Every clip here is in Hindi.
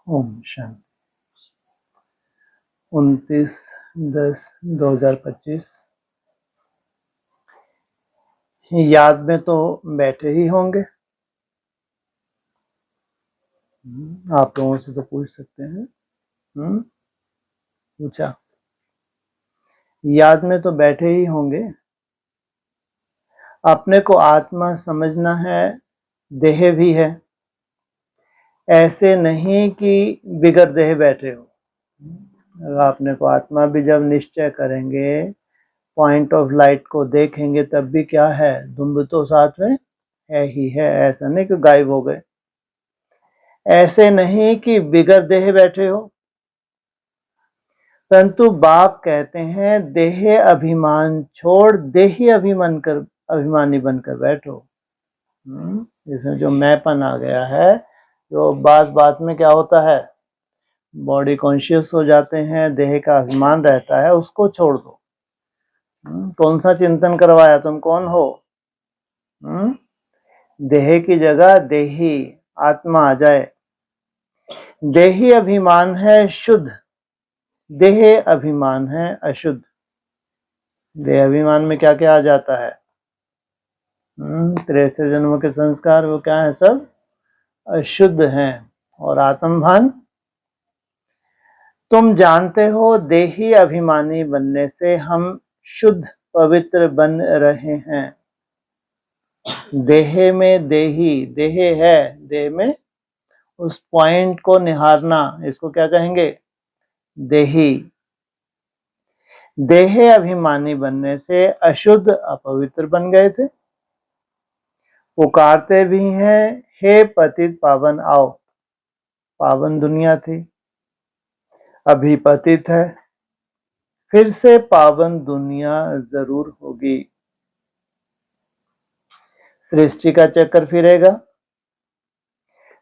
ओम शांति। 29/10/2025। याद में तो बैठे ही होंगे। आप लोगों से तो पूछ सकते हैं। पूछा, याद में तो बैठे ही होंगे। अपने को आत्मा समझना है, देह भी है। ऐसे नहीं कि बिगर देह बैठे हो। अपने को आत्मा भी जब निश्चय करेंगे, पॉइंट ऑफ लाइट को देखेंगे, तब भी क्या है, धुंध तो साथ में है ही है। ऐसा नहीं कि गायब हो गए। ऐसे नहीं कि बिगर देह बैठे हो, परंतु बाप कहते हैं देह अभिमान छोड़ देही अभिमानी बनकर बैठो। इसमें जो मैंपन आ गया है, जो बात बात में क्या होता है, बॉडी कॉन्शियस हो जाते हैं, देह का अभिमान रहता है, उसको छोड़ दो। कौन सा चिंतन करवाया, तुम कौन हो? देह की जगह देही आत्मा आ जाए। देही अभिमान है शुद्ध, देह अभिमान है अशुद्ध। देह अभिमान में क्या क्या आ जाता है? 63 जन्मों के संस्कार, वो क्या है, सब अशुद्ध हैं। और आत्मभान, तुम जानते हो देही अभिमानी बनने से हम शुद्ध पवित्र बन रहे हैं। देह में देही, देह है, देह में उस पॉइंट को निहारना, इसको क्या कहेंगे, देही। देह अभिमानी बनने से अशुद्ध अपवित्र बन गए थे। पुकारते भी हैं, हे पतित पावन आओ। पावन दुनिया थी, अभी पतित है, फिर से पावन दुनिया जरूर होगी। सृष्टि का चक्कर फिरेगा।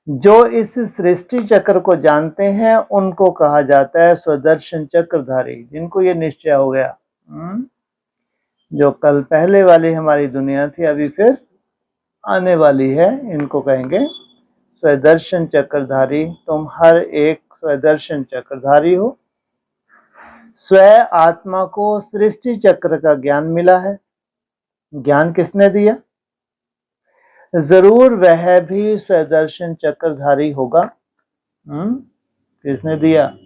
जो इस सृष्टि चक्र को जानते हैं उनको कहा जाता है स्वदर्शन चक्रधारी, जिनको ये निश्चय हो गया। जो कल पहले वाली हमारी दुनिया थी, अभी फिर आने वाली है, इनको कहेंगे स्वदर्शन चक्रधारी। तुम हर एक स्वदर्शन चक्रधारी हो। स्व आत्मा को सृष्टि चक्र का ज्ञान मिला है। ज्ञान किसने दिया? जरूर वह भी स्वदर्शन चक्रधारी होगा। किसने दिया?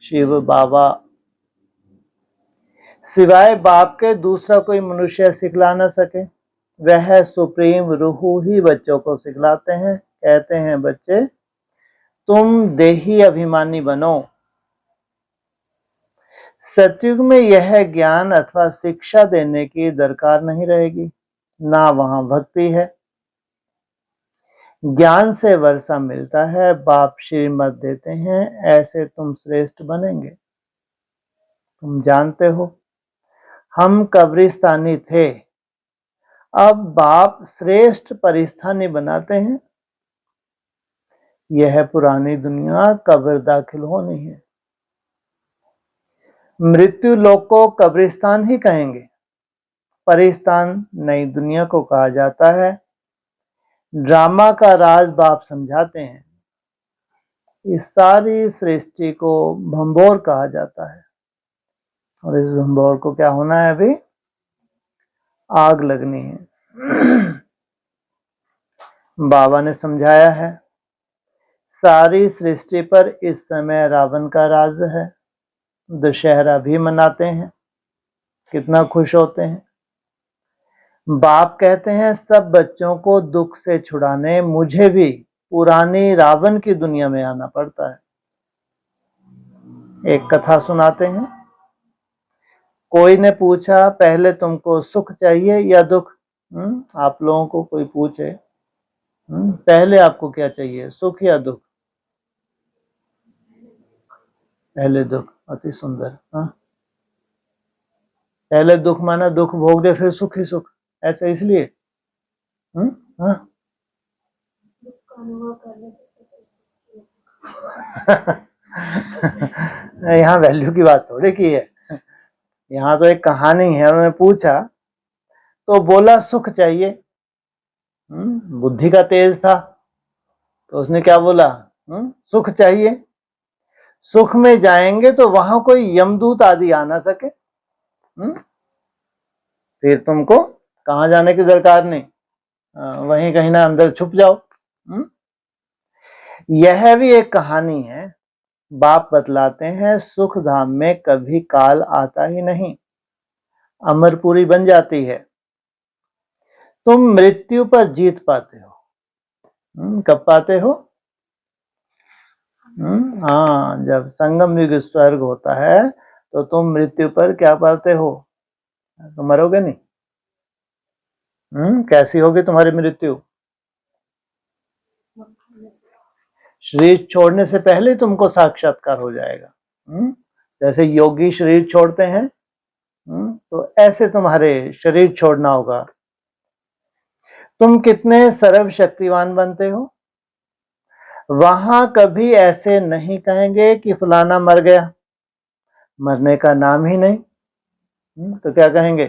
शिव बाबा। सिवाय बाप के दूसरा कोई मनुष्य सिखला न सके। वह सुप्रीम रूह ही बच्चों को सिखलाते हैं। कहते हैं बच्चे, तुम देही अभिमानी बनो। सतयुग में यह ज्ञान अथवा शिक्षा देने की दरकार नहीं रहेगी, ना वहां भक्ति है। ज्ञान से वर्षा मिलता है, बाप श्रीमत देते हैं, ऐसे तुम श्रेष्ठ बनेंगे। तुम जानते हो हम कब्रिस्तानी थे, अब बाप श्रेष्ठ परिस्थानी बनाते हैं। यह पुरानी दुनिया कब्र दाखिल होनी है। मृत्यु लोक को कब्रिस्तान ही कहेंगे। परिस्थान नई दुनिया को कहा जाता है। ड्रामा का राज बाप समझाते हैं। इस सारी सृष्टि को भंबोर कहा जाता है, और इस भंबोर को क्या होना है, अभी आग लगनी है। बाबा ने समझाया है, सारी सृष्टि पर इस समय रावण का राज है। दशहरा भी मनाते हैं, कितना खुश होते हैं। बाप कहते हैं सब बच्चों को दुख से छुड़ाने मुझे भी पुरानी रावण की दुनिया में आना पड़ता है। एक कथा सुनाते हैं। कोई ने पूछा, पहले तुमको सुख चाहिए या दुख? आप लोगों को कोई पूछे, पहले आपको क्या चाहिए, सुख या दुख? पहले दुख। अति सुंदर। पहले दुख माना दुख भोग दे, फिर सुख ही सुख, ऐसा इसलिए? यहाँ वैल्यू की बात थोड़ी की है। यहाँ तो एक कहानी है। उन्होंने पूछा तो बोला सुख चाहिए। बुद्धि का तेज था, तो उसने क्या बोला, सुख चाहिए, सुख में जाएंगे तो वहां कोई यमदूत आदि आ ना सके। फिर तुमको कहां जाने की दरकार नहीं, वहीं कहीं ना अंदर छुप जाओ। यह भी एक कहानी है। बाप बतलाते हैं सुख धाम में कभी काल आता ही नहीं, अमरपुरी बन जाती है। तुम मृत्यु पर जीत पाते हो। कब पाते हो? हाँ, जब संगम युग स्वर्ग होता है तो तुम मृत्यु पर क्या पाते हो? तो मरोगे नहीं। कैसी होगी तुम्हारी मृत्यु? शरीर छोड़ने से पहले तुमको साक्षात्कार हो जाएगा। जैसे योगी शरीर छोड़ते हैं, तो ऐसे तुम्हारे शरीर छोड़ना होगा। तुम कितने सर्वशक्तिवान बनते हो, वहां कभी ऐसे नहीं कहेंगे कि फलाना मर गया, मरने का नाम ही नहीं। तो क्या कहेंगे?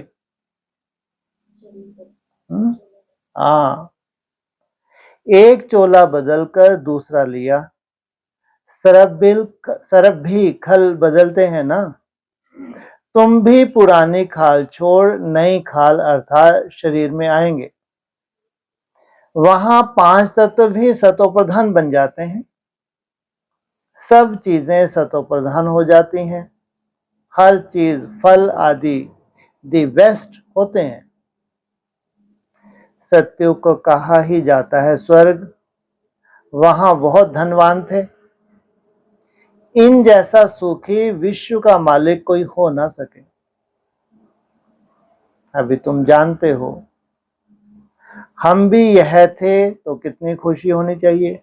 हाँ, एक चोला बदलकर दूसरा लिया, सरब भी खल बदलते हैं ना। तुम भी पुरानी खाल छोड़ नई खाल अर्थात शरीर में आएंगे। वहां 5 तत्व भी सतो प्रधान बन जाते हैं, सब चीजें सतो प्रधान हो जाती हैं, हर चीज फल आदि दी बेस्ट होते हैं। सत्युग को कहा ही जाता है स्वर्ग, वहां बहुत धनवान थे। इन जैसा सुखी विश्व का मालिक कोई हो ना सके। अभी तुम जानते हो, हम भी यह थे तो कितनी खुशी होनी चाहिए।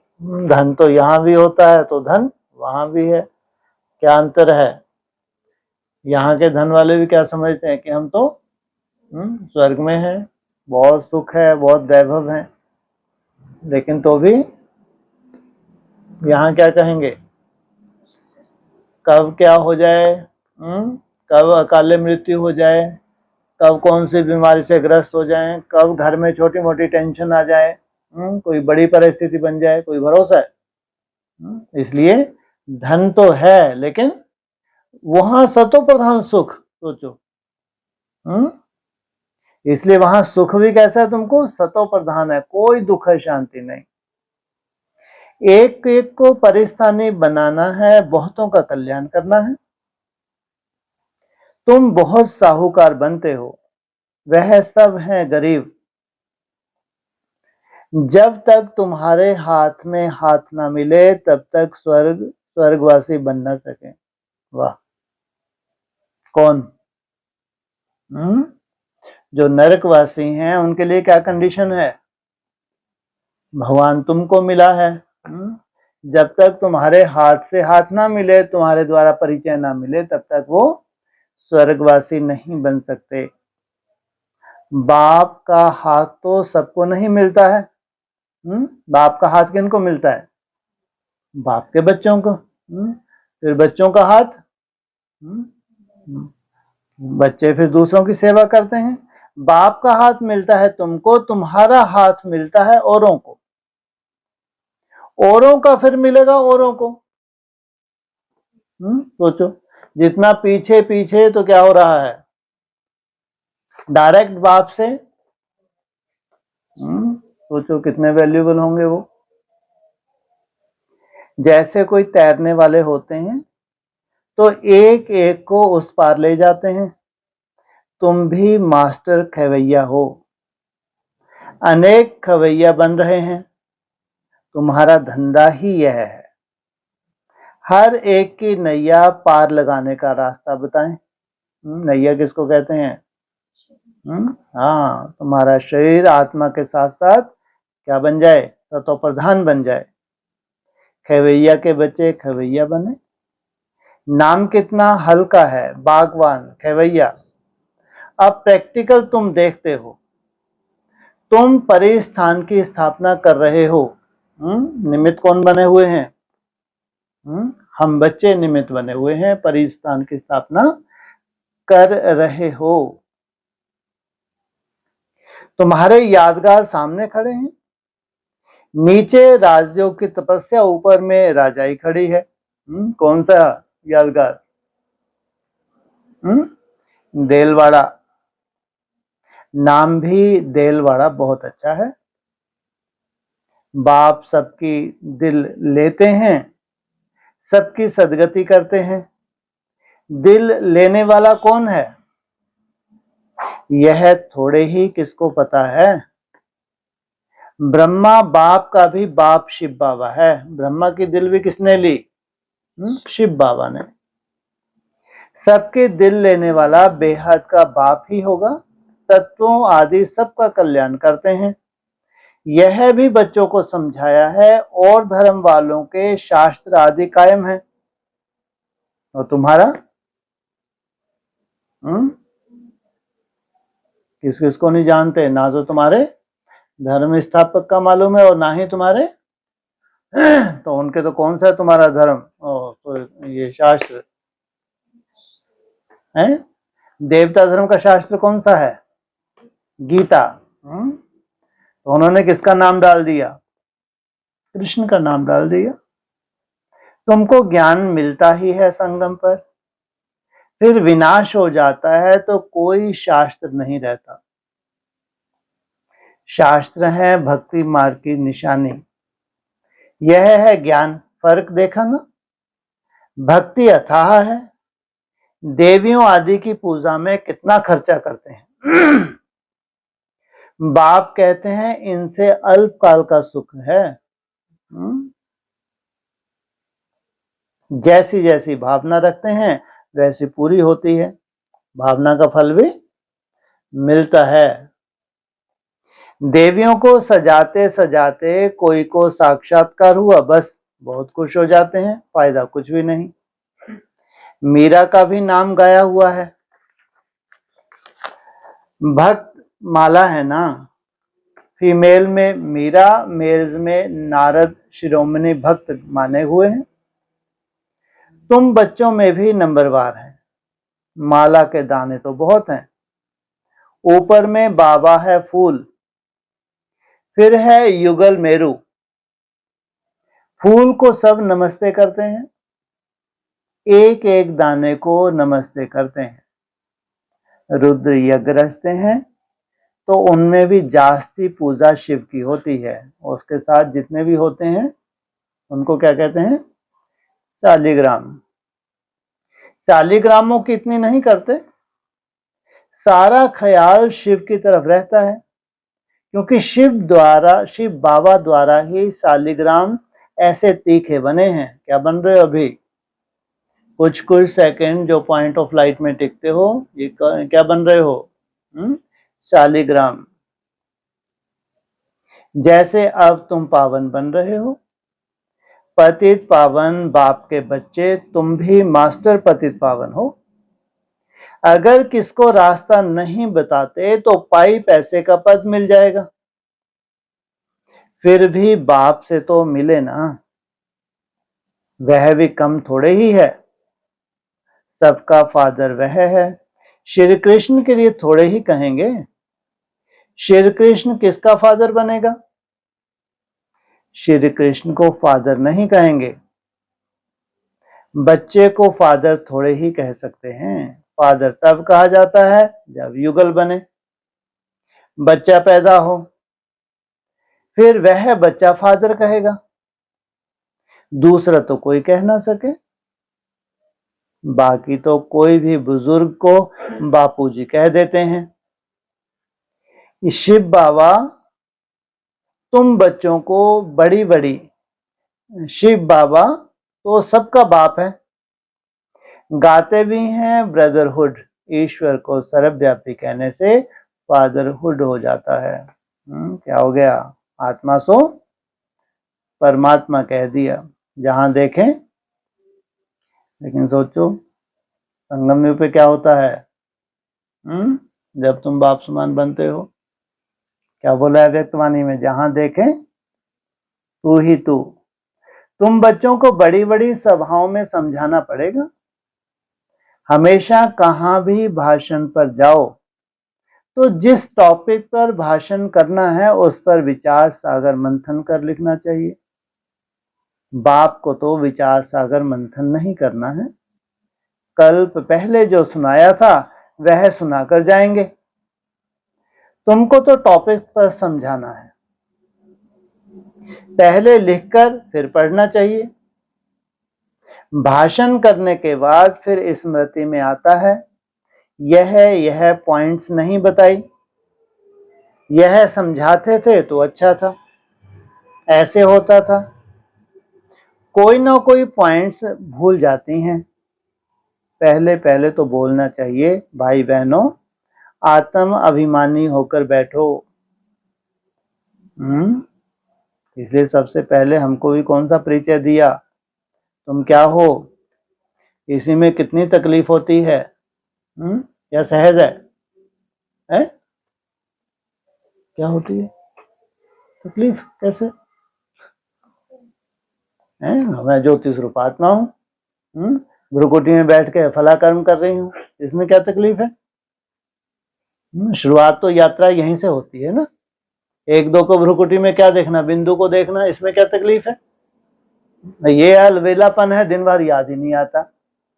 धन तो यहाँ भी होता है तो धन वहां भी है, क्या अंतर है? यहाँ के धन वाले भी क्या समझते हैं कि हम तो स्वर्ग में हैं, बहुत सुख है, बहुत वैभव है, लेकिन तो भी यहाँ क्या कहेंगे? कब क्या हो जाए, कब अकाले मृत्यु हो जाए, कब कौन सी बीमारी से ग्रस्त हो जाएं, कब घर में छोटी मोटी टेंशन आ जाए, कोई बड़ी परिस्थिति बन जाए, कोई भरोसा है? इसलिए धन तो है, लेकिन वहां सतो प्रधान सुख सोचो। इसलिए वहां सुख भी कैसा है? तुमको सतो प्रधान है, कोई दुख है, शांति नहीं। एक एक को परिस्थानी बनाना है, बहुतों का कल्याण करना है। तुम बहुत साहूकार बनते हो, वह सब हैं गरीब। जब तक तुम्हारे हाथ में हाथ ना मिले तब तक स्वर्गवासी बन ना सके। वाह! कौन? जो नरकवासी हैं उनके लिए क्या कंडीशन है? भगवान तुमको मिला है, जब तक तुम्हारे हाथ से हाथ ना मिले, तुम्हारे द्वारा परिचय ना मिले, तब तक वो स्वर्गवासी नहीं बन सकते। बाप का हाथ तो सबको नहीं मिलता है। बाप का हाथ किनको मिलता है? बाप के बच्चों को। फिर बच्चों का हाथ, बच्चे फिर दूसरों की सेवा करते हैं। बाप का हाथ मिलता है तुमको, तुम्हारा हाथ मिलता है औरों को, औरों का फिर मिलेगा औरों को। सोचो, जितना पीछे पीछे तो क्या हो रहा है? डायरेक्ट बाप से, सोचो कितने वैल्यूएबल होंगे वो। जैसे कोई तैरने वाले होते हैं तो एक एक को उस पार ले जाते हैं, तुम भी मास्टर खवैया हो, अनेक खवैया बन रहे हैं। तुम्हारा धंधा ही यह है, हर एक की नैया पार लगाने का रास्ता बताएं। नैया किसको कहते हैं? हाँ, तुम्हारा शरीर आत्मा के साथ साथ क्या बन जाए? सतो प्रधान बन जाए, खवैया के बच्चे खवैया बने। नाम कितना हल्का है, बागवान, खवैया। अब प्रैक्टिकल तुम देखते हो, तुम परिस्थान की स्थापना कर रहे हो। निमित्त कौन बने हुए हैं? हम बच्चे निमित्त बने हुए हैं, परिस्थान की स्थापना कर रहे हो। तुम्हारे यादगार सामने खड़े हैं, नीचे राजयोग की तपस्या, ऊपर में राजाई खड़ी है। कौन सा यादगार? देलवाड़ा। नाम भी देलवाड़ा बहुत अच्छा है। बाप सबकी दिल लेते हैं, सबकी सदगति करते हैं। दिल लेने वाला कौन है? यह थोड़े ही किसको पता है। ब्रह्मा बाप का भी बाप शिव बाबा है। ब्रह्मा की दिल भी किसने ली? शिव बाबा ने। सबके दिल लेने वाला बेहद का बाप ही होगा। तत्वों आदि सबका कल्याण करते हैं। यह भी बच्चों को समझाया है और धर्म वालों के शास्त्र आदि कायम है। और तुम्हारा किस किस को नहीं जानते? ना तो तुम्हारे धर्म स्थापक का मालूम है और ना ही तुम्हारे तो उनके तो कौन सा है तुम्हारा धर्म? तो ये शास्त्र है। देवता धर्म का शास्त्र कौन सा है? गीता। तो उन्होंने किसका नाम डाल दिया? कृष्ण का नाम डाल दिया। तुमको ज्ञान मिलता ही है संगम पर, फिर विनाश हो जाता है तो कोई शास्त्र नहीं रहता। शास्त्र है भक्ति मार्ग की निशानी। यह है ज्ञान। फर्क देखा ना? भक्ति अथाह है। देवियों आदि की पूजा में कितना खर्चा करते हैं। बाप कहते हैं इनसे अल्पकाल का सुख है। जैसी जैसी भावना रखते हैं वैसी पूरी होती है। भावना का फल भी मिलता है। देवियों को सजाते सजाते कोई को साक्षात्कार हुआ, बस बहुत खुश हो जाते हैं, फायदा कुछ भी नहीं। मीरा का भी नाम गाया हुआ है। भक्त माला है ना, फीमेल में मीरा, मेल्स में नारद शिरोमणि भक्त माने हुए हैं। तुम बच्चों में भी नंबरवार हैं। माला के दाने तो बहुत हैं। ऊपर में बाबा है फूल, फिर है युगल मेरू। फूल को सब नमस्ते करते हैं, एक एक दाने को नमस्ते करते हैं। रुद्र यज्ञ रचते हैं तो उनमें भी जास्ती पूजा शिव की होती है। उसके साथ जितने भी होते हैं उनको क्या कहते हैं? शालिग्राम। शालिग्रामों की इतनी नहीं करते। सारा ख्याल शिव की तरफ रहता है, क्योंकि शिव बाबा द्वारा ही शालिग्राम ऐसे तीखे बने हैं। क्या बन रहे हो अभी? कुछ कुछ सेकंड जो पॉइंट ऑफ लाइट में टिकते हो, ये क्या बन रहे हो? शालिग्राम। जैसे अब तुम पावन बन रहे हो, पतित पावन बाप के बच्चे, तुम भी मास्टर पतित पावन हो। अगर किसको रास्ता नहीं बताते तो पाई पैसे का पद मिल जाएगा, फिर भी बाप से तो मिले ना। वह भी कम थोड़े ही है। सबका फादर वह है। श्री कृष्ण के लिए थोड़े ही कहेंगे। श्री कृष्ण किसका फादर बनेगा? श्री कृष्ण को फादर नहीं कहेंगे। बच्चे को फादर थोड़े ही कह सकते हैं। फादर तब कहा जाता है जब युगल बने, बच्चा पैदा हो, फिर वह बच्चा फादर कहेगा। दूसरा तो कोई कह ना सके। बाकी तो कोई भी बुजुर्ग को बापूजी कह देते हैं। शिव बाबा तुम बच्चों को बड़ी बड़ी, शिव बाबा तो सबका बाप है। गाते भी हैं ब्रदरहुड। ईश्वर को सर्वव्यापी कहने से फादरहुड हो जाता है। क्या हो गया? आत्मा सो परमात्मा कह दिया जहां देखें। लेकिन सोचो संगम युग पे क्या होता है? जब तुम बाप समान बनते हो, क्या बोला है व्यक्तवाणी में? जहां देखें तू ही तू। तुम बच्चों को बड़ी बड़ी सभाओं में समझाना पड़ेगा। हमेशा कहां भी भाषण पर जाओ तो जिस टॉपिक पर भाषण करना है उस पर विचार सागर मंथन कर लिखना चाहिए। बाप को तो विचार सागर मंथन नहीं करना है, कल्प पहले जो सुनाया था वह सुनाकर जाएंगे। तुमको तो टॉपिक पर समझाना है, पहले लिखकर फिर पढ़ना चाहिए। भाषण करने के बाद फिर स्मृति में आता है, यह पॉइंट्स नहीं बताई, यह समझाते थे तो अच्छा था, ऐसे होता था। कोई ना कोई पॉइंट्स भूल जाती हैं। पहले पहले तो बोलना चाहिए, भाई बहनों आत्म अभिमानी होकर बैठो। इसलिए सबसे पहले हमको भी कौन सा परिचय दिया, तुम क्या हो, इसी में कितनी तकलीफ होती है। या सहज है? क्या होती है तकलीफ, कैसे है? मैं ज्योतिष रूप आत्मा हूँ, भ्रुकुटी में बैठ के फला कर्म कर रही हूँ, इसमें क्या तकलीफ है? शुरुआत तो यात्रा यहीं से होती है ना। एक दो को भ्रुकुटी में क्या देखना, बिंदु को देखना, इसमें क्या तकलीफ है? ये अलवेलापन है, दिन भर याद ही नहीं आता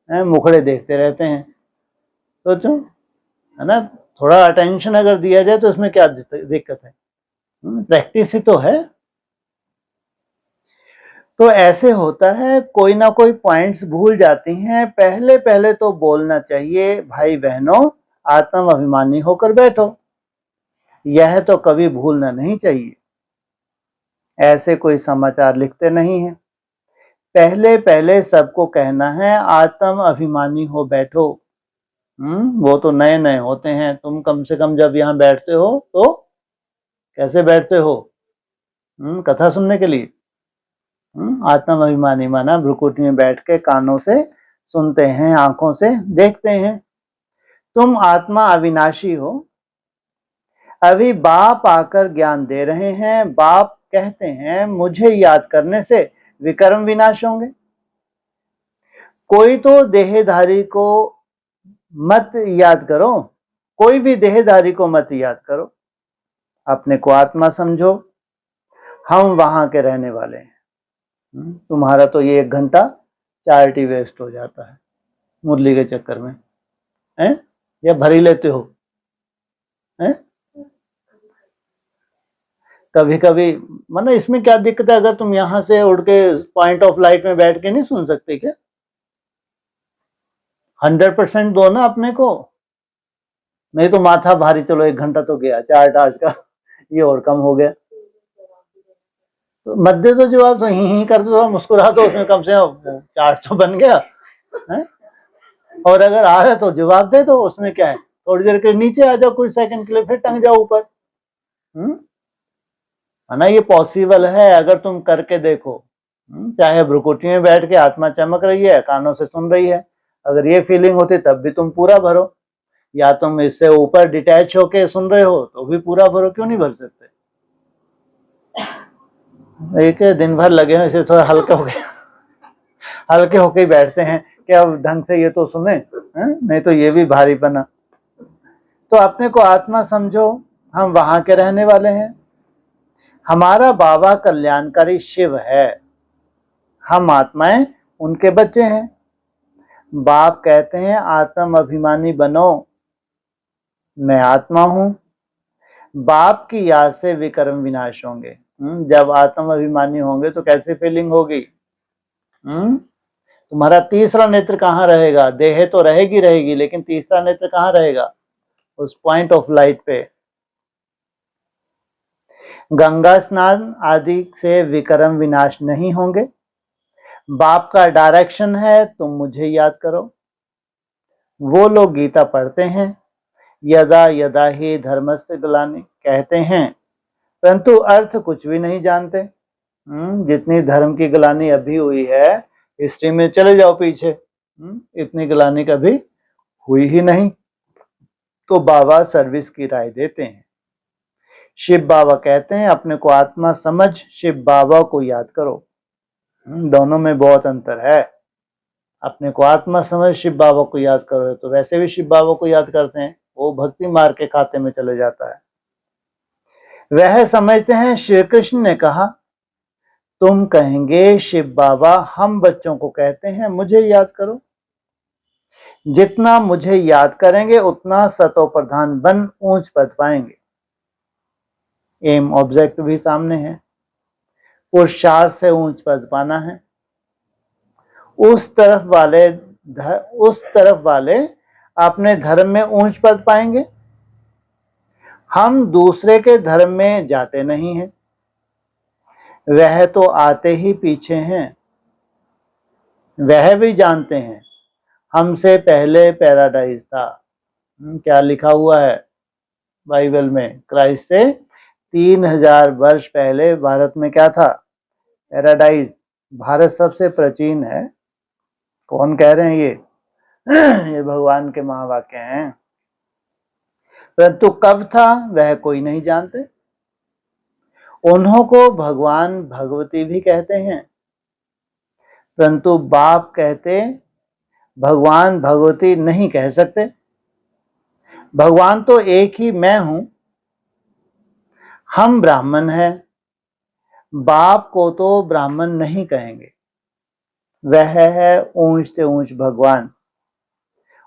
है, मुखड़े देखते रहते हैं। सोचो है ना, थोड़ा अटेंशन अगर दिया जाए तो इसमें क्या दिक्कत है? प्रैक्टिस ही तो है। तो ऐसे होता है, कोई ना कोई पॉइंट्स भूल जाती हैं। पहले पहले तो बोलना चाहिए, भाई बहनों आत्म अभिमानी होकर बैठो, यह तो कभी भूलना नहीं चाहिए। ऐसे कोई समाचार लिखते नहीं हैं। पहले पहले सबको कहना है आत्म अभिमानी हो बैठो। वो तो नए नए होते हैं, तुम कम से कम जब यहाँ बैठते हो तो कैसे बैठते हो? कथा सुनने के लिए। आत्म अभिमानी माना भ्रुकुटी में बैठ के कानों से सुनते हैं, आंखों से देखते हैं। तुम आत्मा अविनाशी हो। अभी बाप आकर ज्ञान दे रहे हैं, बाप कहते हैं मुझे याद करने से विकर्म विनाश होंगे। कोई तो देहधारी को मत याद करो, कोई भी देहधारी को मत याद करो, अपने को आत्मा समझो। हम वहां के रहने वाले हैं। तुम्हारा तो ये 1 घंटा चारिटी वेस्ट हो जाता है मुरली के चक्कर में, है या भरी लेते हो? है कभी कभी मतलब इसमें क्या दिक्कत है? अगर तुम यहां से उड़ के पॉइंट ऑफ लाइट में बैठ के नहीं सुन सकते क्या? 100% दो ना अपने को, नहीं तो माथा भारी। चलो 1 घंटा तो गया, चार्ट आज का ये और कम हो गया। तो मत दे दो जवाब, तो ही कर दो, मुस्कुरा दो, उसमें कम से कम चार्ट तो बन गया है? और अगर आ रहा है तो जवाब दे दो, उसमें क्या है? थोड़ी देर के नीचे आ जाओ कुछ सेकंड के लिए, फिर टंग जाओ ऊपर। है ना, ये पॉसिबल है अगर तुम करके देखो। चाहे भ्रुकुटी में बैठ के आत्मा चमक रही है, कानों से सुन रही है, अगर ये फीलिंग होती तब भी तुम पूरा भरो। या तुम इससे ऊपर डिटैच होके सुन रहे हो तो भी पूरा भरो, क्यों नहीं भर सकते? एक दिन भर लगे हैं, इसे थोड़ा हल्के हो गए, हल्के होके ही बैठते हैं कि अब ढंग से ये तो सुने, नहीं तो ये भी भारी बना। तो अपने को आत्मा समझो, हम वहां के रहने वाले हैं। हमारा बाबा कल्याणकारी शिव है, हम आत्माएं उनके बच्चे हैं। बाप कहते हैं आत्म अभिमानी बनो, मैं आत्मा हूं। बाप की याद से विकर्म विनाश होंगे। जब आत्म अभिमानी होंगे तो कैसी फीलिंग होगी? तुम्हारा तीसरा नेत्र कहाँ रहेगा? देह तो रहेगी रहेगी, लेकिन तीसरा नेत्र कहाँ रहेगा? उस पॉइंट ऑफ लाइट पे। गंगा स्नान आदि से विकर्म विनाश नहीं होंगे। बाप का डायरेक्शन है तुम मुझे याद करो। वो लोग गीता पढ़ते हैं, यदा यदा ही धर्मस्य ग्लानि कहते हैं, परंतु अर्थ कुछ भी नहीं जानते। जितनी धर्म की ग्लानि अभी हुई है, हिस्ट्री में चले जाओ पीछे, इतनी ग्लानि कभी हुई ही नहीं। तो बाबा सर्विस की राय देते हैं। शिव बाबा कहते हैं अपने को आत्मा समझ शिव बाबा को याद करो। दोनों में बहुत अंतर है। अपने को आत्मा समझ शिव बाबा को याद करो तो वैसे भी शिव बाबा को याद करते हैं, वो भक्ति मार्ग के खाते में चले जाता है। वह समझते हैं, श्री कृष्ण ने कहा, तुम कहेंगे शिव बाबा हम बच्चों को कहते हैं मुझे याद करो, जितना मुझे याद करेंगे उतना सतो प्रधान बन ऊंच पद पाएंगे। एम ऑब्जेक्ट भी सामने है, पुरुषार्थ से ऊंच पद पाना है। उस तरफ वाले अपने धर्म में ऊंच पद पाएंगे। हम दूसरे के धर्म में जाते नहीं हैं, वह तो आते ही पीछे हैं। वह भी जानते हैं हमसे पहले पैराडाइज था। क्या लिखा हुआ है बाइबल में? क्राइस्ट से 3000 वर्ष पहले भारत में क्या था? पैराडाइज। भारत सबसे प्राचीन है। कौन कह रहे हैं ये? ये भगवान के महावाक्य हैं। परंतु कब था वह कोई नहीं जानते। उन्हों को भगवान भगवती भी कहते हैं, परंतु बाप कहते भगवान भगवती नहीं कह सकते। भगवान तो एक ही मैं हूं। हम ब्राह्मण हैं, बाप को तो ब्राह्मण नहीं कहेंगे। वह है ऊंच से ऊंच भगवान।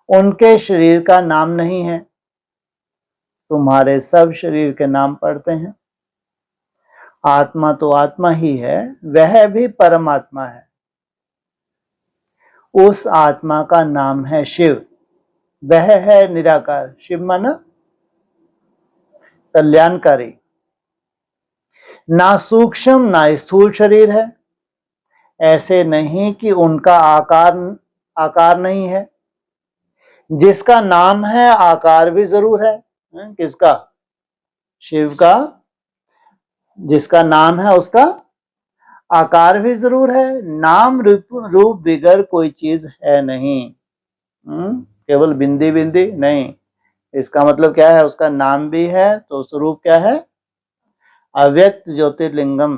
उनके शरीर का नाम नहीं है, तुम्हारे सब शरीर के नाम पढ़ते हैं। आत्मा तो आत्मा ही है, वह भी परमात्मा है। उस आत्मा का नाम है शिव। वह है निराकार। शिव माना कल्याणकारी। ना सूक्ष्म ना स्थूल शरीर है। ऐसे नहीं कि उनका आकार नहीं है। जिसका नाम है आकार भी जरूर है। किसका? शिव का। जिसका नाम है उसका आकार भी जरूर है। नाम रूप बिगर कोई चीज है नहीं। केवल बिंदी बिंदी नहीं। इसका मतलब क्या है? उसका नाम भी है तो स्वरूप क्या है? अव्यक्त ज्योतिर्लिंगम।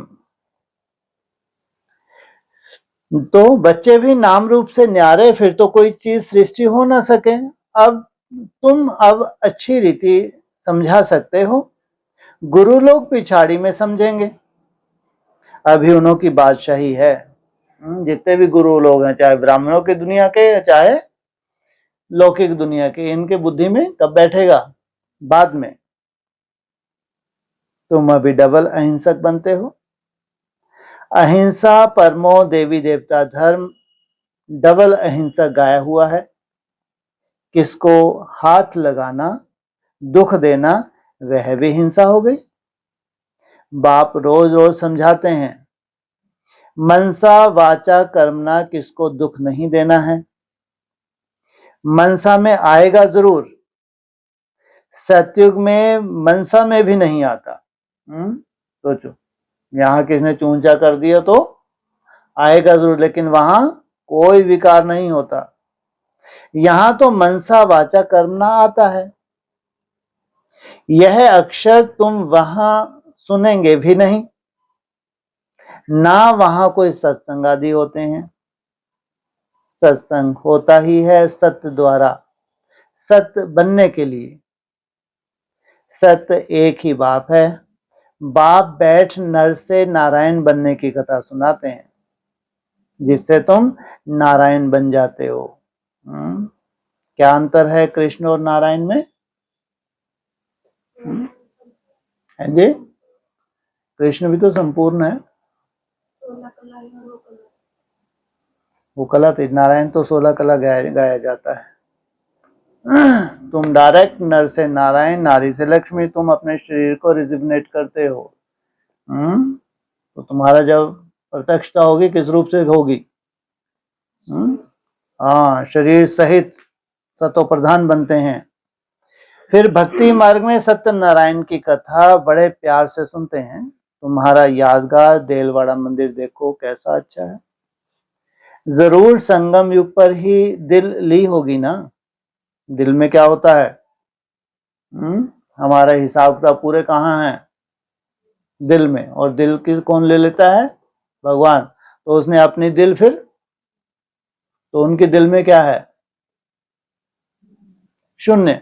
तो बच्चे भी नाम रूप से न्यारे, फिर तो कोई चीज सृष्टि हो ना सके। अब तुम अच्छी रीति समझा सकते हो। गुरु लोग पिछाड़ी में समझेंगे। अभी उन्हों की बादशाही है। जितने भी गुरु लोग हैं, चाहे ब्राह्मणों की दुनिया के चाहे लौकिक दुनिया के, इनके बुद्धि में कब बैठेगा? बाद में। तुम अभी डबल अहिंसक बनते हो। अहिंसा परमो देवी देवता धर्म डबल अहिंसक गाया हुआ है। किसको हाथ लगाना, दुख देना, वह भी हिंसा हो गई। बाप रोज रोज समझाते हैं, मनसा वाचा कर्मना, किसको दुख नहीं देना है। मनसा में आएगा जरूर। सतयुग में मनसा में भी नहीं आता। सोचो, यहां किसने चूंचा कर दिया तो आएगा जरूर, लेकिन वहां कोई विकार नहीं होता। यहां तो मनसा वाचा कर्मना आता है। यह अक्षर तुम वहां सुनेंगे भी नहीं, ना वहां कोई सत्संग आदि होते हैं। सत्संग होता ही है सत्य द्वारा, सत्य बनने के लिए। सत्य एक ही बाप है। बाप बैठ नर से नारायण बनने की कथा सुनाते हैं, जिससे तुम नारायण बन जाते हो। क्या अंतर है कृष्ण और नारायण में? है जी? कृष्ण भी तो संपूर्ण है। वो कला थी। नारायण तो 16 कला गाया जाता है। तुम डायरेक्ट नर से नारायण, नारी से लक्ष्मी, तुम अपने शरीर को रिजिग्नेट करते हो। तो तुम्हारा जब प्रत्यक्षता होगी किस रूप से होगी? हाँ, शरीर सहित सतो प्रधान बनते हैं। फिर भक्ति मार्ग में सत्यनारायण की कथा बड़े प्यार से सुनते हैं। तुम्हारा यादगार देलवाड़ा मंदिर देखो कैसा अच्छा है। जरूर संगम युग पर ही दिल ली होगी ना। दिल में क्या होता है? हमारा हिसाब किताब पूरे कहाँ हैं? दिल में। और दिल की कौन ले लेता है? भगवान। तो उसने अपनी दिल, फिर तो उनके दिल में क्या है? शून्य।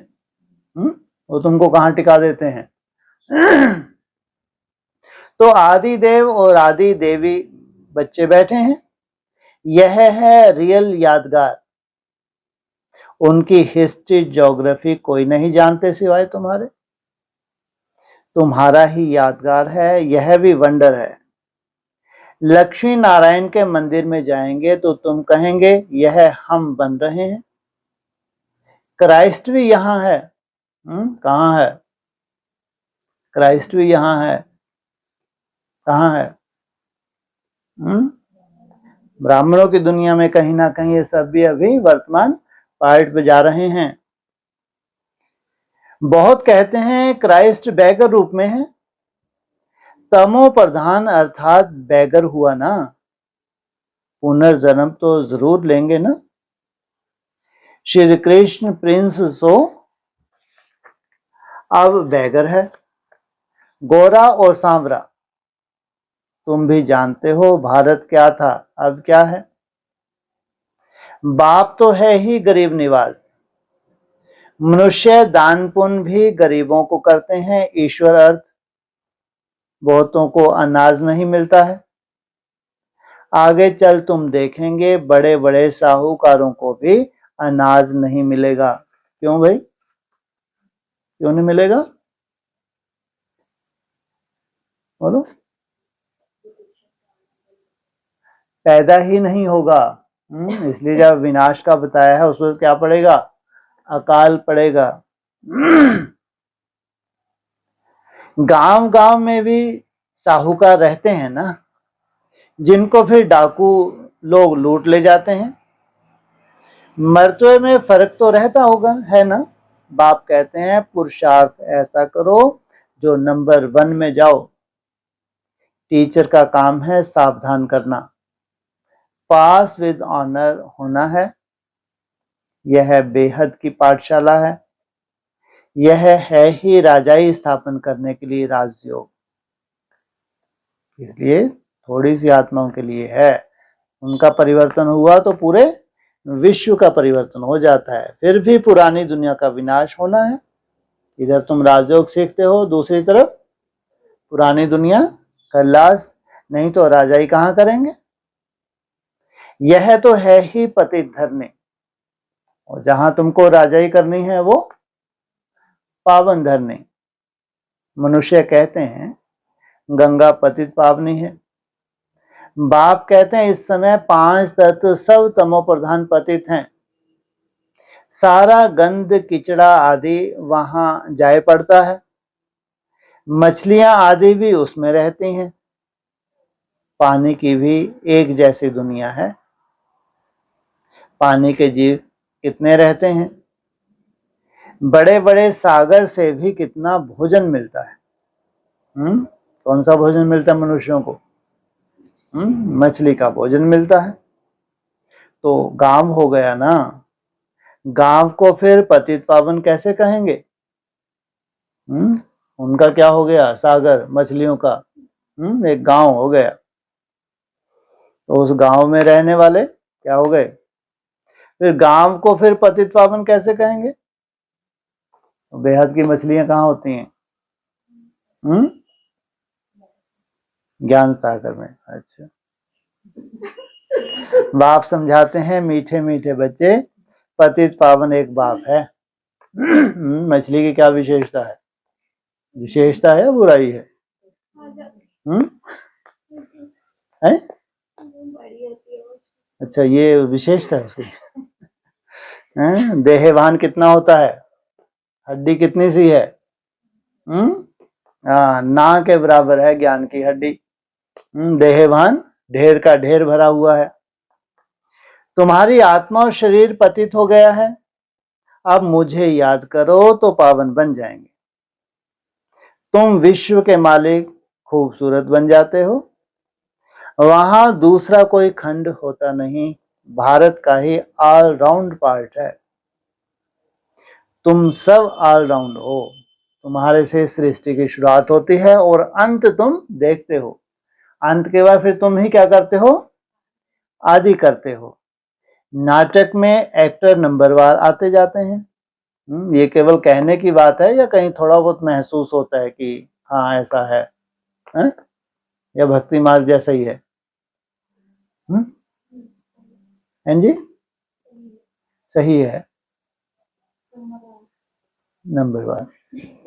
वो तुमको कहाँ टिका देते हैं। तो आदि देव और आदि देवी बच्चे बैठे हैं, यह है रियल यादगार। उनकी हिस्ट्री ज्योग्राफी कोई नहीं जानते सिवाय तुम्हारे, तुम्हारा ही यादगार है, यह भी वंडर है। लक्ष्मी नारायण के मंदिर में जाएंगे तो तुम कहेंगे यह हम बन रहे हैं। क्राइस्ट भी यहाँ है। कहाँ है क्राइस्ट? भी यहाँ है, कहाँ है? ब्राह्मणों की दुनिया में कहीं ना कहीं ये सब भी अभी वर्तमान पार्ट पे जा रहे हैं। बहुत कहते हैं क्राइस्ट बैगर रूप में है। तमो प्रधान अर्थात बैगर हुआ ना, पुनर्जन्म तो जरूर लेंगे ना। श्री कृष्ण प्रिंस सो अब बैगर है। गोरा और सांवरा, तुम भी जानते हो भारत क्या था अब क्या है। बाप तो है ही गरीब निवाज। मनुष्य दान पुण्य भी गरीबों को करते हैं, ईश्वर अर्थ बहुतों को अनाज नहीं मिलता है। आगे चल तुम देखेंगे बड़े बड़े साहूकारों को भी अनाज नहीं मिलेगा। क्यों भाई, क्यों नहीं मिलेगा? बोलो। पैदा ही नहीं होगा। इसलिए जब विनाश का बताया है उस वक्त क्या पड़ेगा? अकाल पड़ेगा। गांव गांव में भी साहूकार रहते हैं ना, जिनको फिर डाकू लोग लूट ले जाते हैं। मरते में फर्क तो रहता होगा, है ना। बाप कहते हैं पुरुषार्थ ऐसा करो जो नंबर 1 में जाओ। टीचर का काम है सावधान करना, पास विद ऑनर होना है। यह बेहद की पाठशाला है, यह है ही राजाई स्थापन करने के लिए राजयोग। इसलिए थोड़ी सी आत्माओं के लिए है, उनका परिवर्तन हुआ तो पूरे विश्व का परिवर्तन हो जाता है। फिर भी पुरानी दुनिया का विनाश होना है। इधर तुम राजयोग सीखते हो, दूसरी तरफ पुरानी दुनिया का लाश, नहीं तो राजाई कहां करेंगे। यह तो है ही पतित धरने, और जहां तुमको राजाई करनी है वो पावन धरने। मनुष्य कहते हैं गंगा पतित पावनी है। बाप कहते हैं इस समय 5 तत्व सब तमो प्रधान पतित हैं। सारा गंध किचड़ा आदि वहां जाए पड़ता है। मछलियां आदि भी उसमें रहती हैं। पानी की भी एक जैसी दुनिया है। पानी के जीव कितने रहते हैं। बड़े बड़े सागर से भी कितना भोजन मिलता है। कौन सा भोजन मिलता है मनुष्यों को? मछली का भोजन मिलता है। तो गांव हो गया ना, गांव को फिर पतित पावन कैसे कहेंगे? उनका क्या हो गया? सागर, मछलियों का एक गांव हो गया। तो उस गांव में रहने वाले क्या हो गए? फिर गांव को फिर पतित पावन कैसे कहेंगे? बेहद की मछलियां कहाँ होती हैं? ज्ञान सागर में। अच्छा, बाप समझाते हैं मीठे मीठे बच्चे, पतित पावन एक बाप है। मछली की क्या विशेषता है? विशेषता है, बुराई है? है? अच्छा, ये विशेषता है उसकी। देहवान कितना होता है? हड्डी कितनी सी है? ना के बराबर है ज्ञान की हड्डी। देहवान ढेर का ढेर भरा हुआ है। तुम्हारी आत्मा और शरीर पतित हो गया है, अब मुझे याद करो तो पावन बन जाएंगे। तुम विश्व के मालिक खूबसूरत बन जाते हो। वहां दूसरा कोई खंड होता नहीं, भारत का ही ऑलराउंड पार्ट है। तुम सब ऑलराउंड हो। तुम्हारे से सृष्टि की शुरुआत होती है और अंत तुम देखते हो। अंत के बाद फिर तुम ही क्या करते हो? आदि करते हो। नाटक में एक्टर नंबरवार आते जाते हैं, ये केवल कहने की बात है या कहीं थोड़ा बहुत महसूस होता है कि हाँ ऐसा है, हैं? या भक्ति मार्ग जैसा ही है? हैं जी, सही है। नंबर वन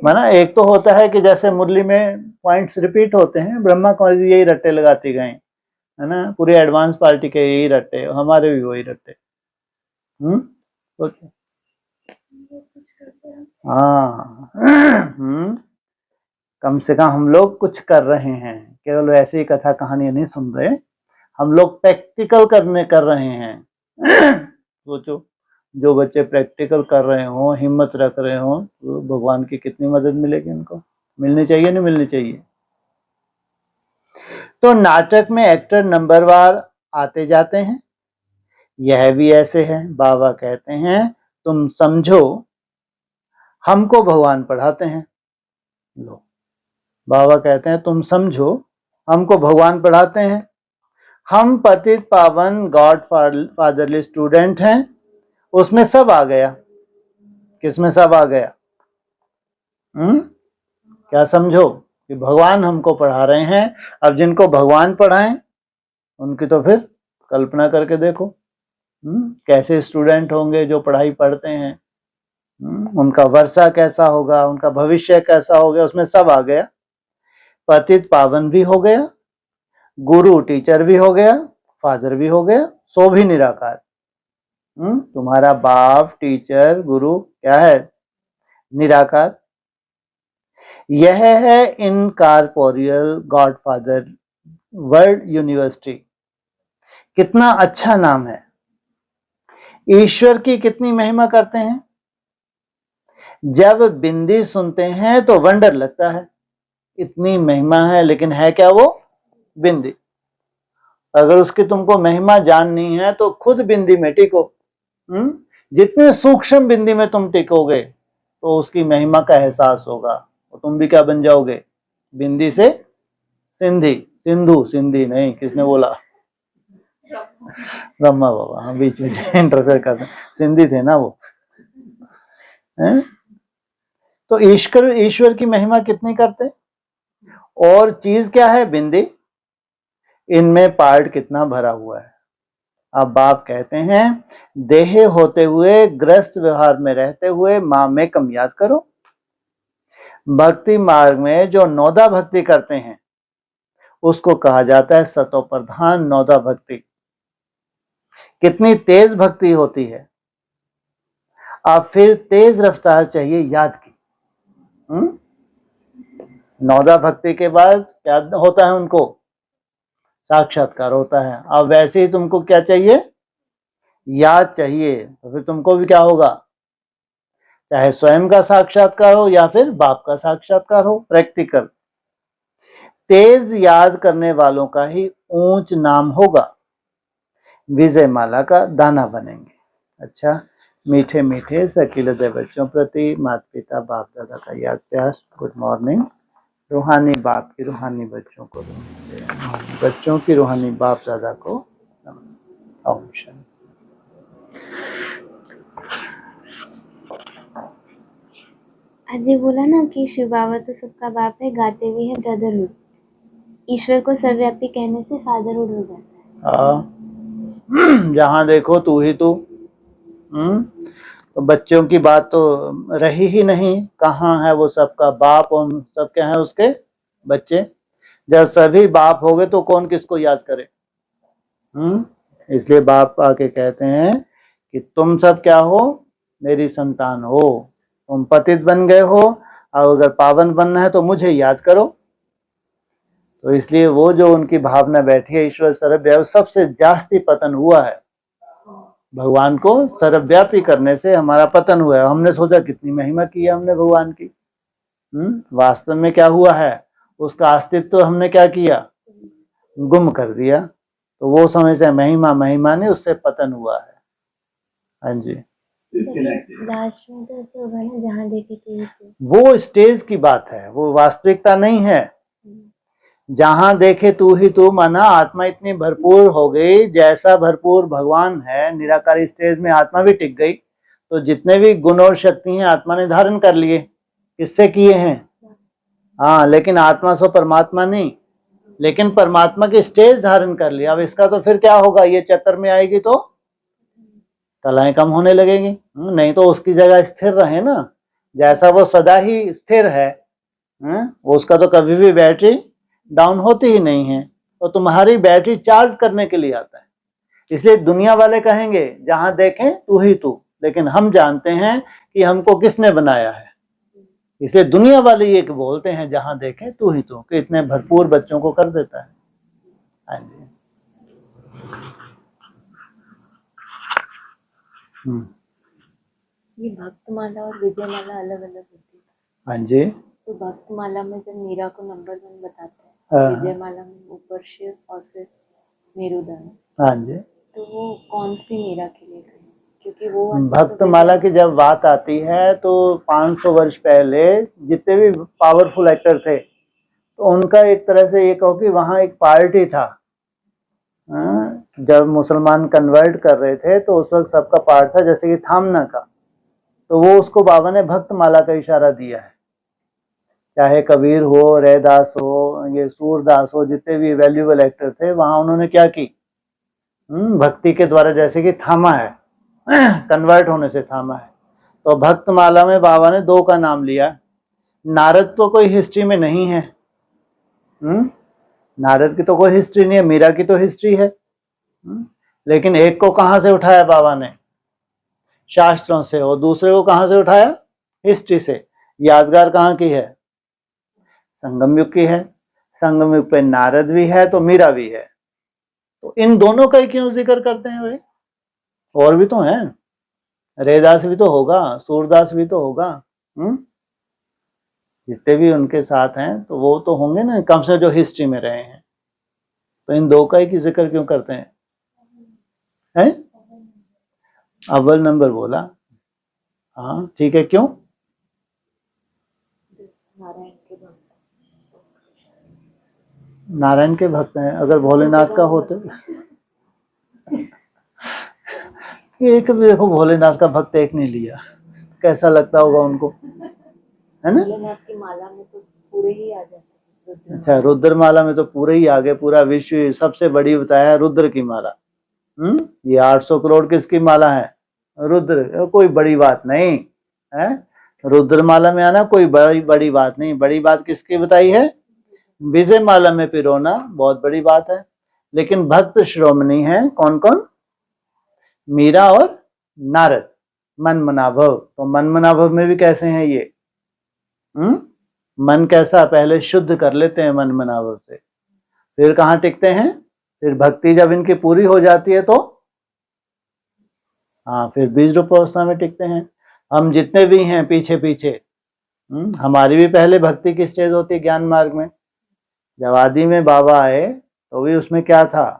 माना एक तो होता है कि जैसे मुरली में पॉइंट्स रिपीट होते हैं, ब्रह्मा कुमारी यही रट्टे लगाती गए, है ना, पूरी एडवांस पार्टी के यही रट्टे, हमारे भी वही रट्टे। ओके, हाँ। कम से कम हम लोग कुछ कर रहे हैं, केवल वैसे ही कथा कहानी नहीं सुन रहे, हम लोग प्रैक्टिकल कर रहे हैं। सोचो, जो बच्चे प्रैक्टिकल कर रहे हो, हिम्मत रख रहे हो, तो भगवान की कितनी मदद मिलेगी उनको, मिलनी चाहिए नहीं मिलनी चाहिए। तो नाटक में एक्टर नंबरवार आते जाते हैं, यह भी ऐसे है। बाबा कहते हैं तुम समझो हमको भगवान पढ़ाते हैं। लो, बाबा कहते हैं तुम समझो हमको भगवान पढ़ाते हैं, हम पतित पावन गॉड फादरली स्टूडेंट हैं। उसमें सब आ गया, किसमें सब आ गया? क्या समझो कि भगवान हमको पढ़ा रहे हैं। अब जिनको भगवान पढ़ाएं उनकी तो फिर कल्पना करके देखो, कैसे स्टूडेंट होंगे जो पढ़ाई पढ़ते हैं, उनका वर्षा कैसा होगा, उनका भविष्य कैसा होगा, उसमें सब आ गया। पतित पावन भी हो गया, गुरु टीचर भी हो गया, फादर भी हो गया, सो भी निराकार। तुम्हारा बाप टीचर गुरु क्या है? निराकार। यह है incorporeal God father world university. कितना अच्छा नाम है। ईश्वर की कितनी महिमा करते हैं। जब बिंदी सुनते हैं तो वंडर लगता है, इतनी महिमा है, लेकिन है क्या वो? बिंदी। अगर उसकी तुमको महिमा जाननी है तो खुद बिंदी में टिको। जितने सूक्ष्म बिंदी में तुम टिकोगे तो उसकी महिमा का एहसास होगा, और तुम भी क्या बन जाओगे? बिंदी से सिंधी, सिंधु सिंधी नहीं, किसने बोला? ब्रह्मा बाबा, हाँ बीच में इंटरफेयर करते, सिंधी थे ना वो, है? तो ईश्वर की महिमा कितनी करते, और चीज क्या है? बिंदी। इनमें पार्ट कितना भरा हुआ है। अब बाप कहते हैं देह होते हुए, ग्रस्त व्यवहार में रहते हुए मां में कम याद करो। भक्ति मार्ग में जो नौदा भक्ति करते हैं उसको कहा जाता है सतो प्रधान नौदा भक्ति। कितनी तेज भक्ति होती है। अब फिर तेज रफ्तार चाहिए याद की। नौदा भक्ति के बाद क्या होता है उनको? साक्षात्कार होता है। अब वैसे ही तुमको क्या चाहिए? याद चाहिए। तो फिर तुमको भी क्या होगा? चाहे स्वयं का साक्षात्कार हो या फिर बाप का साक्षात्कार हो, प्रैक्टिकल। तेज याद करने वालों का ही ऊंच नाम होगा, विजय माला का दाना बनेंगे। अच्छा, मीठे मीठे सकील हृदय बच्चों प्रति माता पिता बाप दादा का याद प्यार। Good morning. रूहानी बाप की रूहानी बच्चों को, बच्चों की रूहानी बाप दादा को ओम शांति। अजय बोला ना कि शिव बाबा तो सबका बाप है, गाते भी है ब्रदरहुड। ईश्वर को सर्वव्यापी कहने से फादरहुड हो जाता है। जहां देखो तू ही तू। तो बच्चों की बात तो रही ही नहीं, कहाँ है वो सबका बाप और सब क्या है उसके बच्चे। जब सभी बाप हो गए तो कौन किसको याद करे? इसलिए बाप आके कहते हैं कि तुम सब क्या हो? मेरी संतान हो। तुम पतित बन गए हो, और अगर पावन बनना है तो मुझे याद करो। तो इसलिए वो जो उनकी भावना बैठी है ईश्वर सर्वव्यापी, सबसे जास्ती पतन हुआ है। भगवान को सर्वव्यापी करने से हमारा पतन हुआ है। हमने सोचा कितनी महिमा की है हमने भगवान की, वास्तव में क्या हुआ है? उसका अस्तित्व हमने क्या किया? गुम कर दिया। तो वो समझते हैं महिमा महिमा नहीं, उससे पतन हुआ है। हाँ जी, लास्ट में तो ऐसे होगा ना, जहाँ देखे तो वो स्टेज की बात है, वो वास्तविकता नहीं है। जहां देखे तू ही तू, माना आत्मा इतनी भरपूर हो गई, जैसा भरपूर भगवान है निराकारी स्टेज में आत्मा भी टिक गई, तो जितने भी गुण और शक्ति हैं आत्मा ने धारण कर लिए। किससे किए हैं? हाँ, लेकिन आत्मा सो परमात्मा नहीं, लेकिन परमात्मा की स्टेज धारण कर लिया। अब इसका तो फिर क्या होगा, ये चक्कर में आएगी तो कलाएं कम होने लगेंगी। नहीं तो उसकी जगह स्थिर रहे ना, जैसा वो सदा ही स्थिर है, उसका तो कभी भी बैटरी डाउन होती ही नहीं है। तो तुम्हारी बैटरी चार्ज करने के लिए आता है। इसलिए दुनिया वाले कहेंगे जहां देखें तू ही तू, लेकिन हम जानते हैं कि हमको किसने बनाया है। इसलिए दुनिया वाले ये बोलते हैं जहां देखें तू ही तू, कि इतने भरपूर बच्चों को कर देता है। हाँ जी। ये भक्तमाला और विजयमाला अलग अलग होती है। हाँ जी। तो भक्तमाला में जब मीरा को नंबर 1 बताते हैं, विजयमाला में ऊपर शिव और फिर मेरुदंड। हाँ जी। तो वो कौन सी मीरा के लिए कहें? क्योंकि वो भक्तमाला की जब बात आती है तो 500 वर्ष पहले जितने भी पावरफुल एक्टर थे, तो उनका एक तरह से ये कहो कि वहाँ एक पार्टी था। जब मुसलमान कन्वर्ट कर रहे थे तो उस वक्त सबका पार्ट था, जैसे कि थामना का, तो वो उसको बाबा ने भक्तमाला का इशारा दिया है। चाहे कबीर हो, रैदास हो, ये सूरदास हो, जितने भी वैल्यूएबल एक्टर थे वहां उन्होंने क्या की, भक्ति के द्वारा जैसे कि थामा है, कन्वर्ट होने से थामा है। तो भक्तमाला में बाबा ने 2 का नाम लिया। नारद तो कोई हिस्ट्री में नहीं है, नारद की तो कोई हिस्ट्री नहीं है, मीरा की तो हिस्ट्री है। लेकिन एक को कहां से उठाया बाबा ने? शास्त्रों से। और दूसरे को कहां से उठाया? हिस्ट्री से। यादगार कहां की है? संगम युग की है। संगम युग पे नारद भी है तो मीरा भी है। तो इन दोनों का ही क्यों जिक्र करते हैं भाई? और भी तो हैं, रैदास भी तो होगा, सूरदास भी तो होगा, जितने भी उनके साथ हैं तो वो तो होंगे ना, कम से जो हिस्ट्री में रहे हैं। तो इन 2 का ही जिक्र क्यों करते हैं? अव्वल नंबर बोला। हाँ ठीक है, क्यों? नारायण के भक्त हैं। अगर भोलेनाथ का होते एक भी देखो, भोलेनाथ का भक्त एक नहीं लिया, कैसा लगता होगा उनको, है ना? भोलेनाथ की माला में तो पूरे ही आ जाते हैं। अच्छा, रुद्र माला में तो पूरे ही आगे, पूरा विश्व सबसे बड़ी बताया रुद्र की माला। ये 800 करोड़ किसकी माला है? रुद्र। कोई बड़ी बात नहीं है, रुद्र माला में आना कोई बड़ी बात नहीं। बड़ी बात किसकी बताई है? विजय माला में पिरोना बहुत बड़ी बात है। लेकिन भक्त श्रोमणी है कौन कौन? मीरा और नारद। मनमनाभव। तो मनमनाभव में भी कैसे हैं ये? मन कैसा? पहले शुद्ध कर लेते हैं मनमनाभव से, फिर कहाँ टिकते हैं? फिर भक्ति जब इनकी पूरी हो जाती है तो हाँ, फिर बीज रूप अवस्था में टिकते हैं। हम जितने भी हैं पीछे पीछे, हमारी भी पहले भक्ति की स्टेज होती है ज्ञान मार्ग में। जब आदि में बाबा आए तो भी उसमें क्या था?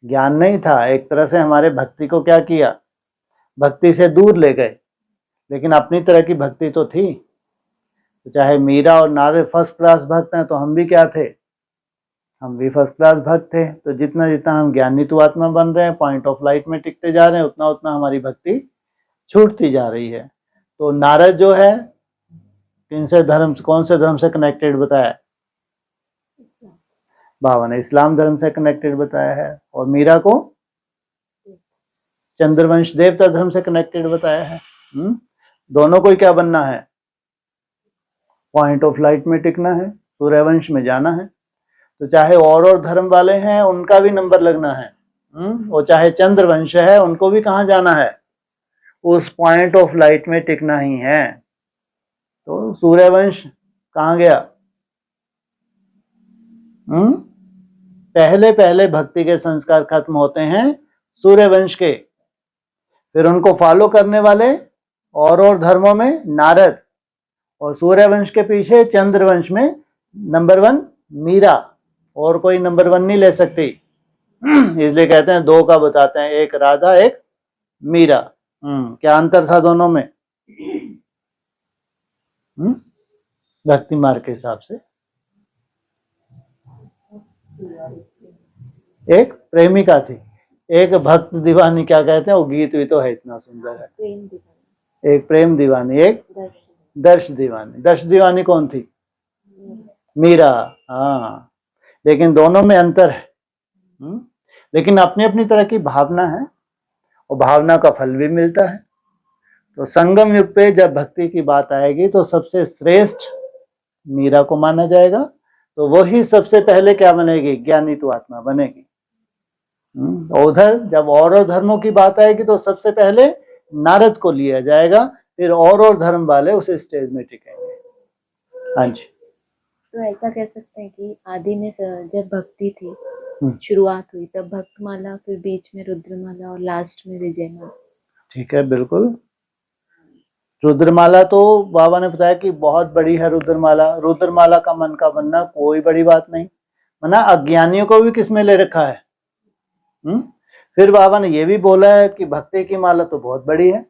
ज्ञान नहीं था। एक तरह से हमारे भक्ति को क्या किया? भक्ति से दूर ले गए, लेकिन अपनी तरह की भक्ति तो थी। तो चाहे मीरा और नारद फर्स्ट क्लास भक्त हैं, तो हम भी क्या थे? हम भी फर्स्ट क्लास भक्त थे। तो जितना जितना हम ज्ञानित्व आत्मा बन रहे हैं, पॉइंट ऑफ लाइट में टिकते जा रहे हैं, उतना उतना हमारी भक्ति छूटती जा रही है। तो नारद जो है किनसे धर्म, कौन से धर्म से कनेक्टेड बताया? बाबा ने इस्लाम धर्म से कनेक्टेड बताया है। और मीरा को चंद्रवंश देवता धर्म से कनेक्टेड बताया है। दोनों को क्या बनना है? पॉइंट ऑफ लाइट में टिकना है, सूर्यवंश में जाना है। तो चाहे और धर्म वाले हैं उनका भी नंबर लगना है, और चाहे चंद्रवंश है उनको भी कहाँ जाना है? उस पॉइंट ऑफ लाइट में टिकना ही है। तो सूर्यवंश कहाँ गया? पहले पहले भक्ति के संस्कार खत्म होते हैं सूर्यवंश के, फिर उनको फॉलो करने वाले और धर्मों में नारद, और सूर्यवंश के पीछे चंद्रवंश में नंबर 1 मीरा, और कोई नंबर 1 नहीं ले सकती। इसलिए कहते हैं 2 का बताते हैं, एक राधा एक मीरा। क्या अंतर था दोनों में? भक्ति मार्ग के हिसाब से एक प्रेमिका थी, एक भक्त दीवानी क्या कहते हैं, वो गीत भी तो है इतना सुंदर है। प्रेम दीवानी, एक प्रेम दीवानी, एक दर्शन, दर्श दीवानी। दर्श दीवानी कौन थी? मीरा। हाँ, लेकिन दोनों में अंतर है। लेकिन अपनी अपनी तरह की भावना है और भावना का फल भी मिलता है। तो संगम युग पे जब भक्ति की बात आएगी तो सबसे श्रेष्ठ मीरा को माना जाएगा, तो वही सबसे पहले क्या बनेगी? ज्ञानी तो आत्मा बनेगी। उधर जब और धर्मों की बात आएगी तो सबसे पहले नारद को लिया जाएगा, फिर और धर्म वाले उस स्टेज में टिकेंगे। हाँ जी। तो ऐसा कह सकते हैं कि आदि में जब भक्ति थी, शुरुआत हुई, तब भक्तमाला, फिर बीच में रुद्रमाला और लास्ट में विजयमाला। ठीक है, बिल्कुल। रुद्रमाला तो बाबा ने बताया कि बहुत बड़ी है रुद्रमाला। रुद्रमाला का मन का बनना कोई बड़ी बात नहीं, मना अज्ञानियों को भी किसमें ले रखा है। फिर बाबा ने यह भी बोला है कि भक्ति की माला तो बहुत बड़ी है,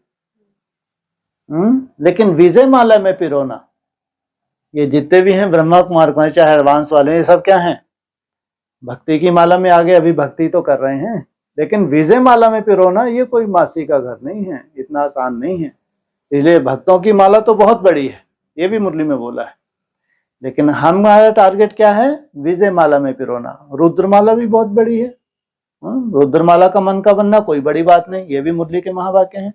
लेकिन विजय माला में पिरोना, ये जितने भी हैं ब्रह्मा कुमार को, चाहे एडवांस वाले, ये सब क्या हैं? भक्ति की माला में आगे अभी भक्ति तो कर रहे हैं, लेकिन विजय माला में पिरोना ये कोई मासी का घर नहीं है, इतना आसान नहीं है। इसलिए भक्तों की माला तो बहुत बड़ी है, ये भी मुरली में बोला है, लेकिन हमारा टारगेट क्या है? विजय माला में पिरोना। रुद्रमाला भी बहुत बड़ी है, रुद्रमाला का मन का बनना कोई बड़ी बात नहीं, ये भी मुरली के महावाक्य हैं।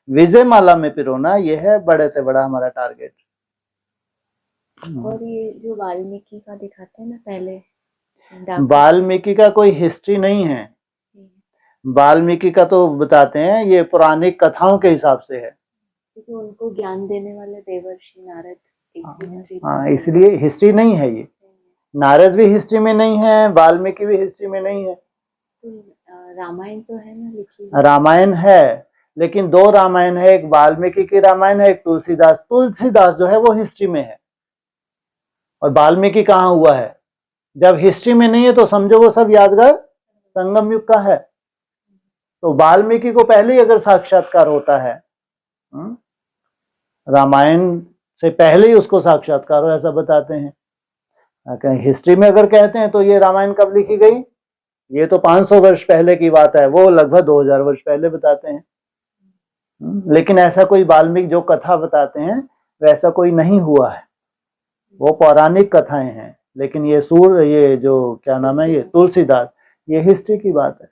विजय माला में पिरोना यह है बड़े से बड़ा हमारा टारगेट। और ये जो वाल्मीकि का दिखाते हैं ना पहले, वाल्मीकि का कोई हिस्ट्री नहीं है। वाल्मीकि का तो बताते हैं ये पौराणिक कथाओं के हिसाब से है, क्योंकि उनको ज्ञान देने वाले देवर्षि नारद हाँ, इसलिए हिस्ट्री नहीं है ये। नारद भी हिस्ट्री में नहीं है, वाल्मीकि भी हिस्ट्री में नहीं है। रामायण तो है ना लिखी? रामायण है, लेकिन दो रामायण है, एक वाल्मीकि की रामायण है, एक तुलसीदास। तुलसीदास जो है वो हिस्ट्री में है, और वाल्मीकि कहाँ हुआ है? जब हिस्ट्री में नहीं है तो समझो वो सब यादगार संगम युग का है। तो वाल्मीकि को पहले ही अगर साक्षात्कार होता है, रामायण से पहले ही उसको साक्षात्कार हो, ऐसा बताते हैं। कहीं हिस्ट्री में अगर कहते हैं तो ये रामायण कब लिखी गई, ये तो 500 वर्ष पहले की बात है, वो लगभग 2000 वर्ष पहले बताते हैं। लेकिन ऐसा कोई वाल्मीकि जो कथा बताते हैं वैसा कोई नहीं हुआ है, वो पौराणिक कथाएं हैं। लेकिन ये ये जो क्या नाम है, ये तुलसीदास, ये हिस्ट्री की बात है।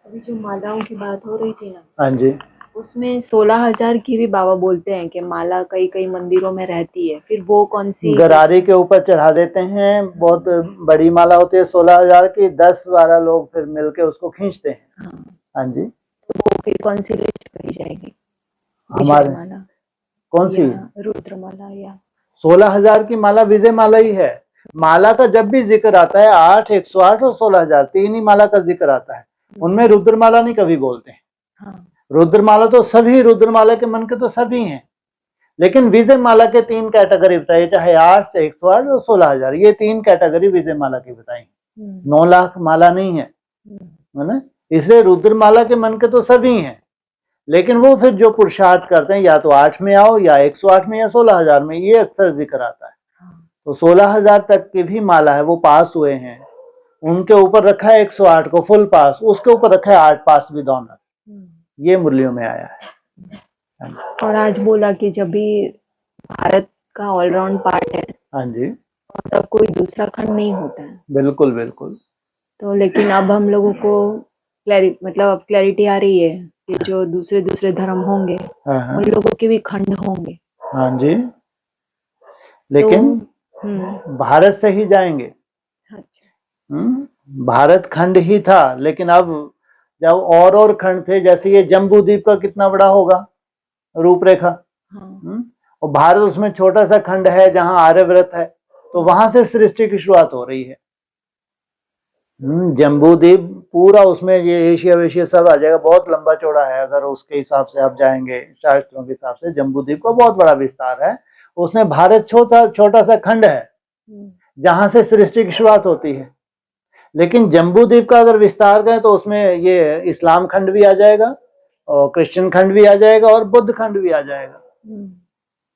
अभी जो मालाओं की बात हो रही थी ना, हाँ जी, उसमें 16,000 की भी बाबा बोलते हैं कि माला कई कई मंदिरों में रहती है। फिर वो कौन सी? गरारी के ऊपर चढ़ा देते हैं, बहुत बड़ी माला होती है 16,000 की, 10-12 लोग फिर मिलके उसको खींचते हैं। हाँ जी। तो वो फिर कौन सी लिस्ट कही जाएगी हमारे? माला कौन सी? रुद्रमाला या 16,000 की माला विजय माला ही है। माला का जब भी जिक्र आता है 8, 108 और 16,000, 3 ही माला का जिक्र आता है, उनमें रुद्रमाला नहीं कभी बोलते हैं। हाँ। रुद्रमाला तो सभी, रुद्रमाला के मन के तो सभी हैं, लेकिन विजय माला के 3 कैटेगरी बताई, चाहे 8 से 108 और 16,000, ये 3 कैटेगरी विजय माला की बताई। 9 लाख माला नहीं है ना, इसलिए रुद्रमाला के मन के तो सभी हैं, लेकिन वो फिर जो पुरुषार्थ करते हैं या तो 8 में आओ या 108 में या 16,000 में, ये अक्सर जिक्र आता है। तो 16,000 तक की भी माला है वो पास हुए हैं, उनके ऊपर रखा है 108 को फुल पास, उसके ऊपर रखा है 8 पास विद ऑनर, ये मुरलियों में आया है। और आज बोला कि जब भी भारत का ऑलराउंड पार्ट है, हाँ जी, तब कोई दूसरा खंड नहीं होता है। बिल्कुल बिल्कुल। तो लेकिन अब हम लोगों को मतलब अब क्लैरिटी आ रही है कि जो दूसरे दूसरे धर्म होंगे उन लोगों के भी खंड होंगे। हाँ जी, लेकिन तो, भारत से ही जाएंगे। भारत खंड ही था, लेकिन अब जब और खंड थे, जैसे ये जम्बू द्वीप का कितना बड़ा होगा रूपरेखा, और भारत उसमें छोटा सा खंड है जहां आर्यव्रत है, तो वहां से सृष्टि की शुरुआत हो रही है। जम्बू द्वीप पूरा, उसमें ये एशिया वेशिया सब आ जाएगा, बहुत लंबा चौड़ा है। अगर उसके हिसाब से आप जाएंगे, शास्त्रों के हिसाब से जम्बू द्वीप का बहुत बड़ा विस्तार है, उसमें भारत छोटा सा खंड है जहां से सृष्टि की शुरुआत होती है। लेकिन जम्बू द्वीप का अगर विस्तार करें तो उसमें ये इस्लाम खंड भी आ जाएगा और क्रिश्चियन खंड भी आ जाएगा और बुद्ध खंड भी आ जाएगा,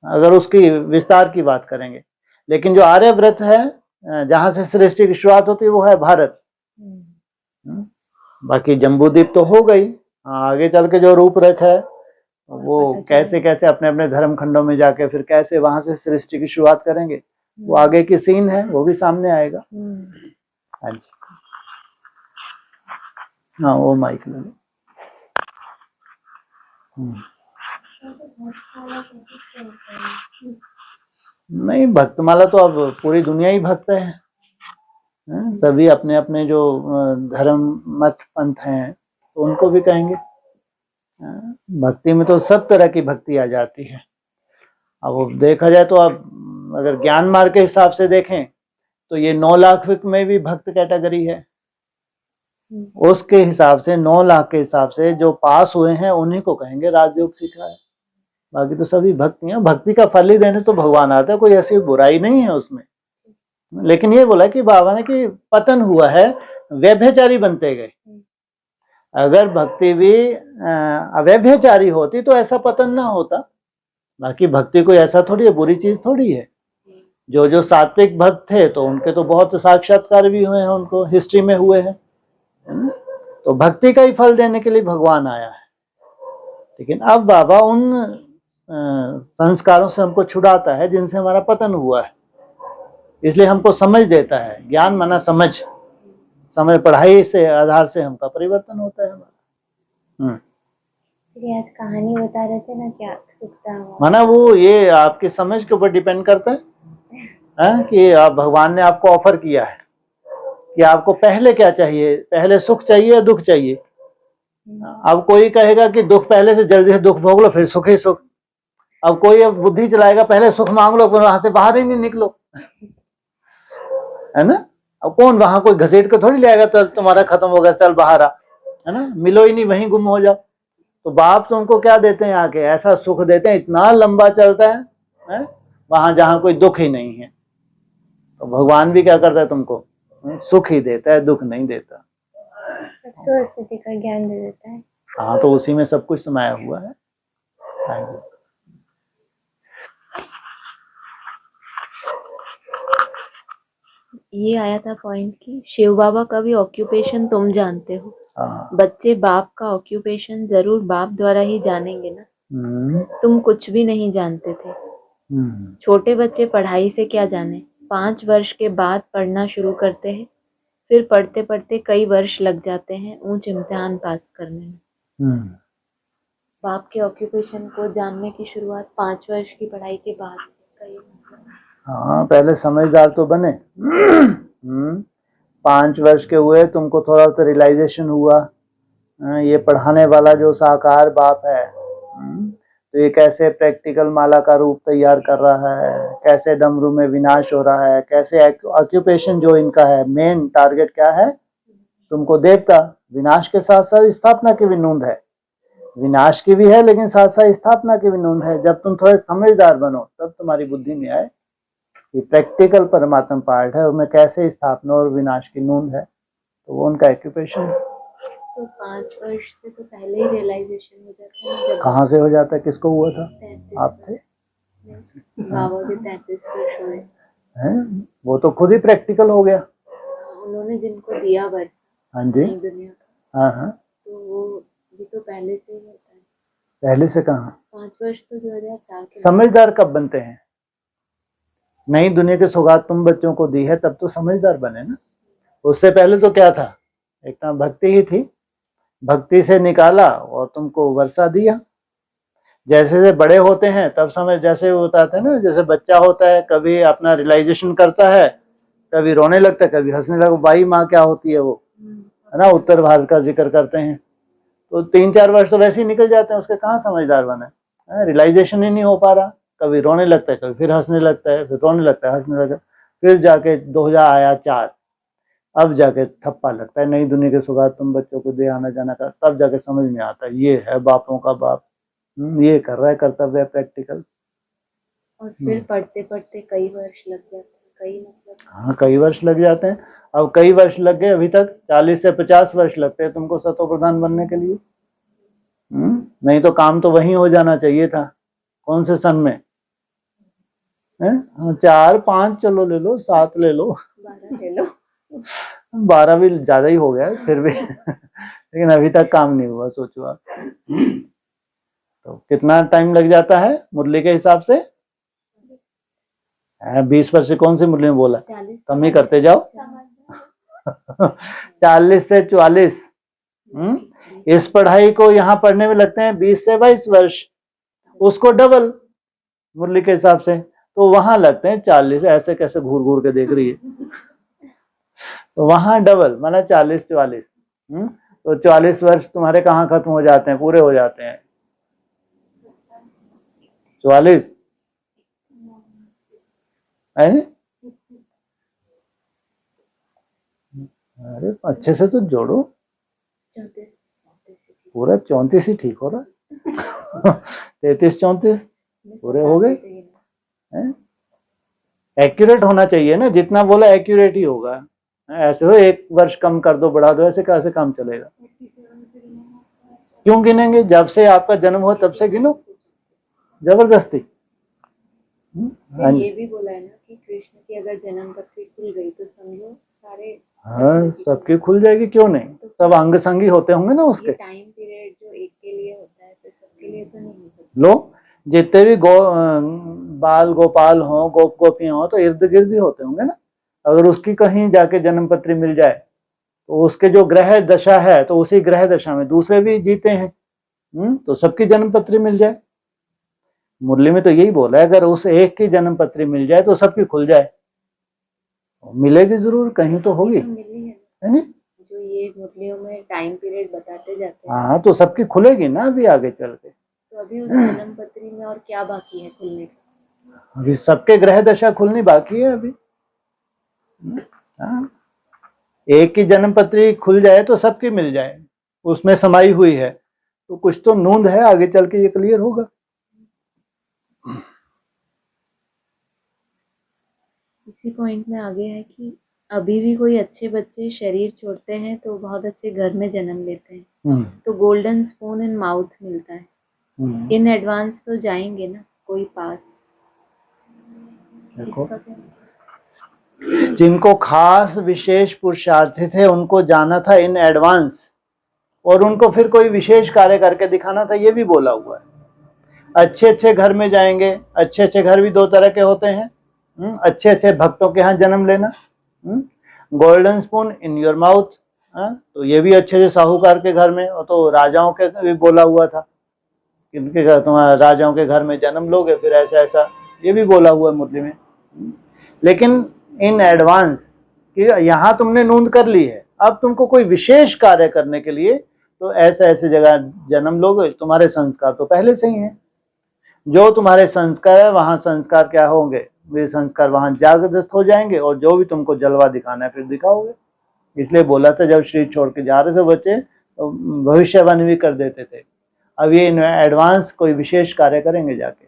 अगर उसकी विस्तार की बात करेंगे। लेकिन जो आर्यव्रत है जहां से सृष्टि की शुरुआत होती है वो है भारत। बाकी जम्बूद्वीप तो हो गई, आगे चल के जो रूपरेखा है वो कैसे कैसे अपने अपने धर्म खंडों में जाके फिर कैसे वहां से सृष्टि की शुरुआत करेंगे, वो आगे की सीन है, वो भी सामने आएगा। हाँ जी, हाँ वो माइक ले लो। नहीं, भक्तमाला तो अब पूरी दुनिया ही भक्त है। सभी अपने अपने जो धर्म मत पंथ हैं तो उनको भी कहेंगे। भक्ति में तो सब तरह की भक्ति आ जाती है। अब वो देखा जाए तो अब अगर ज्ञान मार्ग के हिसाब से देखें तो ये 9 लाख में भी भक्त कैटेगरी है। उसके हिसाब से 9 लाख के हिसाब से जो पास हुए हैं उन्हीं को कहेंगे राजयोग सीखा है। बाकी तो सभी भक्ति हैं। भक्ति का फल ही देने तो भगवान आता है, कोई ऐसी बुराई नहीं है उसमें। लेकिन ये बोला कि बाबा ने कि पतन हुआ है, व्यभिचारी बनते गए। अगर भक्ति भी अव्यभिचारी होती तो ऐसा पतन ना होता। बाकी भक्ति कोई ऐसा थोड़ी है, बुरी चीज थोड़ी है। जो जो सात्विक भक्त थे तो उनके तो बहुत साक्षात्कार भी हुए हैं, उनको हिस्ट्री में हुए हैं। तो भक्ति का ही फल देने के लिए भगवान आया है। लेकिन अब बाबा उन संस्कारों से हमको छुड़ाता है जिनसे हमारा पतन हुआ है, इसलिए हमको समझ देता है। ज्ञान माना समझ, समय पढ़ाई से आधार से हमका परिवर्तन होता है हमारा। आज कहानी बता रहे थे ना, क्या सुखता हुआ माना वो ये आपकी समझ के ऊपर डिपेंड करता है कि आप भगवान ने आपको ऑफर किया है कि आपको पहले क्या चाहिए, पहले सुख चाहिए या दुख चाहिए। अब कोई कहेगा कि दुख पहले से, जल्दी से दुख भोग लो फिर सुख ही सुख। अब कोई अब बुद्धि चलाएगा पहले सुख मांग लो फिर वहां से बाहर ही नहीं निकलो, है ना। अब कौन वहां कोई घसीट के थोड़ी ले आएगा तो तुम्हारा खत्म हो गया चल बाहर आ, है ना। मिलो ही नहीं, वहीं गुम हो जाओ। तो बाप तुमको क्या देते हैं आके, ऐसा सुख देते हैं इतना लंबा चलता है वहां जहां कोई दुख ही नहीं है। तो भगवान भी क्या करता है, तुमको सुख ही देता है, दुख नहीं देता। स्वस्थिति का ज्ञान दे देता है। हाँ, तो उसी में सब कुछ समाया हुआ है। ये आया था पॉइंट कि शिव बाबा का भी ऑक्यूपेशन तुम जानते हो। बच्चे बाप का ऑक्यूपेशन जरूर बाप द्वारा ही जानेंगे ना। तुम कुछ भी नहीं जानते थे। छोटे बच्चे पढ़ाई से क्या जाने, 5 वर्ष के बाद पढ़ना शुरू करते हैं, फिर पढ़ते पढ़ते कई वर्ष लग जाते हैं ऊंच इम्तिहान पास करने में। बाप के ऑक्यूपेशन को जानने की शुरुआत 5 वर्ष की पढ़ाई के बाद। इसका ये मतलब, हाँ, पहले समझदार तो बने। 5 वर्ष के हुए, तुमको थोड़ा सा रियलाइजेशन हुआ ये पढ़ाने वाला जो साकार बाप है तो ये कैसे प्रैक्टिकल माला का रूप तैयार कर रहा है, कैसे डमरू में विनाश हो रहा है, कैसे ऑक्यूपेशन जो इनका है, मेन टारगेट क्या है, तुमको देवता। विनाश के साथ साथ स्थापना की भी नूंद है, विनाश की भी है लेकिन साथ साथ स्थापना की भी नूंद है। जब तुम थोड़े समझदार बनो तब तुम्हारी बुद्धि में आए कि प्रैक्टिकल परमात्मा पार्ट है, उसमें कैसे स्थापना और विनाश की नूंद है। तो वो उनका ऑक्यूपेशन है। तो 5 वर्ष से तो पहले ही रियलाइजेशन हो जाता है। कहाँ से हो जाता है, किसको हुआ था? आप थे। बाबा के 33 वर्ष हुए हैं, वो तो खुद ही प्रैक्टिकल हो गया। उन्होंने जिनको दिया वर्ष, हाँ जी, दुनिया का, हाँ, तो वो भी तो पहले से ही होता है। पहले से कहाँ? 5 वर्ष तो 2004 के। समझदार कब बनते हैं? नई दुनिया की सौगात तुम बच्चों को दी है तब तो समझदार बने ना। उससे पहले तो क्या था, एक तो भक्ति ही थी, भक्ति से निकाला और तुमको वर्षा दिया। जैसे जैसे बड़े होते हैं तब समझ, जैसे वो बताते हैं ना, जैसे बच्चा होता है कभी अपना रियलाइजेशन करता है, कभी रोने लगता है, कभी हंसने लगता है। बाई माँ क्या होती है वो, है ना, उत्तर भारत का जिक्र करते हैं। तो 3-4 वर्ष तो वैसे ही निकल जाते हैं, उसके कहाँ समझदार बने। रियलाइजेशन ही नहीं हो पा रहा, कभी रोने लगता है, कभी फिर हंसने लगता है, फिर रोने लगता है, हंसने लगता है। फिर जाके 2000 आया 4, अब जाके थप्पा लगता है नई दुनिया के सौगात तुम बच्चों को दे आना जाना का। तब जाके समझ में आता है ये है बापों का बाप, ये कर रहा है कर्तव्य प्रैक्टिकल। और फिर पढ़ते पढ़ते कई वर्ष लग जाते हैं, कई मतलब, हाँ, कई वर्ष लग जाते हैं। अब कई वर्ष लग गए, अभी तक 40 से 50 वर्ष लगते हैं तुमको सतो प्रधान बनने के लिए। नहीं तो काम तो वहीं हो जाना चाहिए था। कौन से सन में? हैं? हाँ, 4 5 चलो ले लो, 7 ले लो, 12 ले लो। 12 भी ज्यादा ही हो गया फिर भी लेकिन अभी तक काम नहीं हुआ, सोचो आप। तो कितना टाइम लग जाता है मुरली के हिसाब से? 20 वर्ष से कौन सी मुरली में बोला? कम ही करते जाओ 40 से 44। इस पढ़ाई को यहाँ पढ़ने में लगते हैं 20 से 22 वर्ष, उसको डबल मुरली के हिसाब से तो वहां लगते हैं 40। ऐसे कैसे घूर घूर के देख रही है? तो वहां डबल माना 40 44। तो 44 वर्ष तुम्हारे कहाँ खत्म हो जाते हैं, पूरे हो जाते हैं? 44 है? अरे अच्छे से तो जोड़ो, पूरा 34 ही ठीक हो रहा 33 34 पूरे हो गए। एक्यूरेट होना चाहिए ना, जितना बोला एक्यूरेट ही होगा। ऐसे हो 1 वर्ष कम कर दो बढ़ा दो, ऐसे कैसे काम चलेगा? क्यों गिनेंगे? जब से आपका जन्म हो तब से गिनो, जबरदस्ती। ये भी बोला है ना कि कृष्ण की अगर जन्म पत्री खुल गई तो समझो सारे, हाँ सबकी खुल जाएगी, क्यों नहीं? सब अंग संगी होते होंगे ना उसके। टाइम पीरियड जो एक के लिए होता है तो सबके लिए तो नहीं हो सकता। लो जितने भी बाल गोपाल हो, गोप गोपियां हो, तो इर्द गिर्द ही होते होंगे ना। अगर उसकी कहीं जाके जन्म पत्री मिल जाए तो उसके जो ग्रह दशा है तो उसी ग्रह दशा में दूसरे भी जीते हैं, तो सबकी जन्म पत्री मिल जाए। मुरली में तो यही बोला है, अगर उस एक की जन्म पत्री मिल जाए तो सबकी खुल जाए। मिलेगी जरूर, कहीं तो होगी, है ना? जो ये मुरलियों में टाइम पीरियड बताते जाते हैं, हाँ तो सबकी खुलेगी ना अभी आगे चल के। तो अभी उस जन्म पत्री में और क्या बाकी है खुलने का? अभी सबके ग्रह दशा खुलनी बाकी है अभी। हाँ, एक की जन्म पत्री खुल जाए तो सबकी मिल जाए, उसमें समाई हुई है, तो कुछ तो नूंद है, आगे चल के ये क्लियर होगा। इसी पॉइंट में आगे है कि अभी भी कोई अच्छे बच्चे शरीर छोड़ते हैं तो बहुत अच्छे घर में जन्म लेते हैं, तो गोल्डन स्पून इन माउथ मिलता है। इन एडवांस तो जाएंगे ना कोई पास। देखो जिनको खास विशेष पुरुषार्थी थे उनको जाना था इन एडवांस, और उनको फिर कोई विशेष कार्य करके दिखाना था, ये भी बोला हुआ है। अच्छे अच्छे घर में जाएंगे, अच्छे अच्छे घर भी 2 तरह के होते हैं, अच्छे अच्छे भक्तों के यहाँ जन्म लेना, golden spoon in your mouth. तो ये भी अच्छे से साहूकार के घर में, और तो राजाओं के भी बोला हुआ था कि इनके घर तुम्हारा राजाओं के घर में जन्म लोगे फिर ऐसा ऐसा, ये भी बोला हुआ है मुरली में। लेकिन इन एडवांस कि यहाँ तुमने नूंद कर ली है, अब तुमको कोई विशेष कार्य करने के लिए तो ऐसे ऐसे जगह जन्म लोगे। तुम्हारे संस्कार तो पहले से ही हैं, जो तुम्हारे संस्कार है वहां संस्कार क्या होंगे, वे संस्कार वहां जागृत हो जाएंगे, और जो भी तुमको जलवा दिखाना है फिर दिखाओगे। इसलिए बोला था जब शरीर छोड़ के जा रहे थे बच्चे तो भविष्यवाणी भी कर देते थे। अब ये एडवांस कोई विशेष कार्य करेंगे जाके।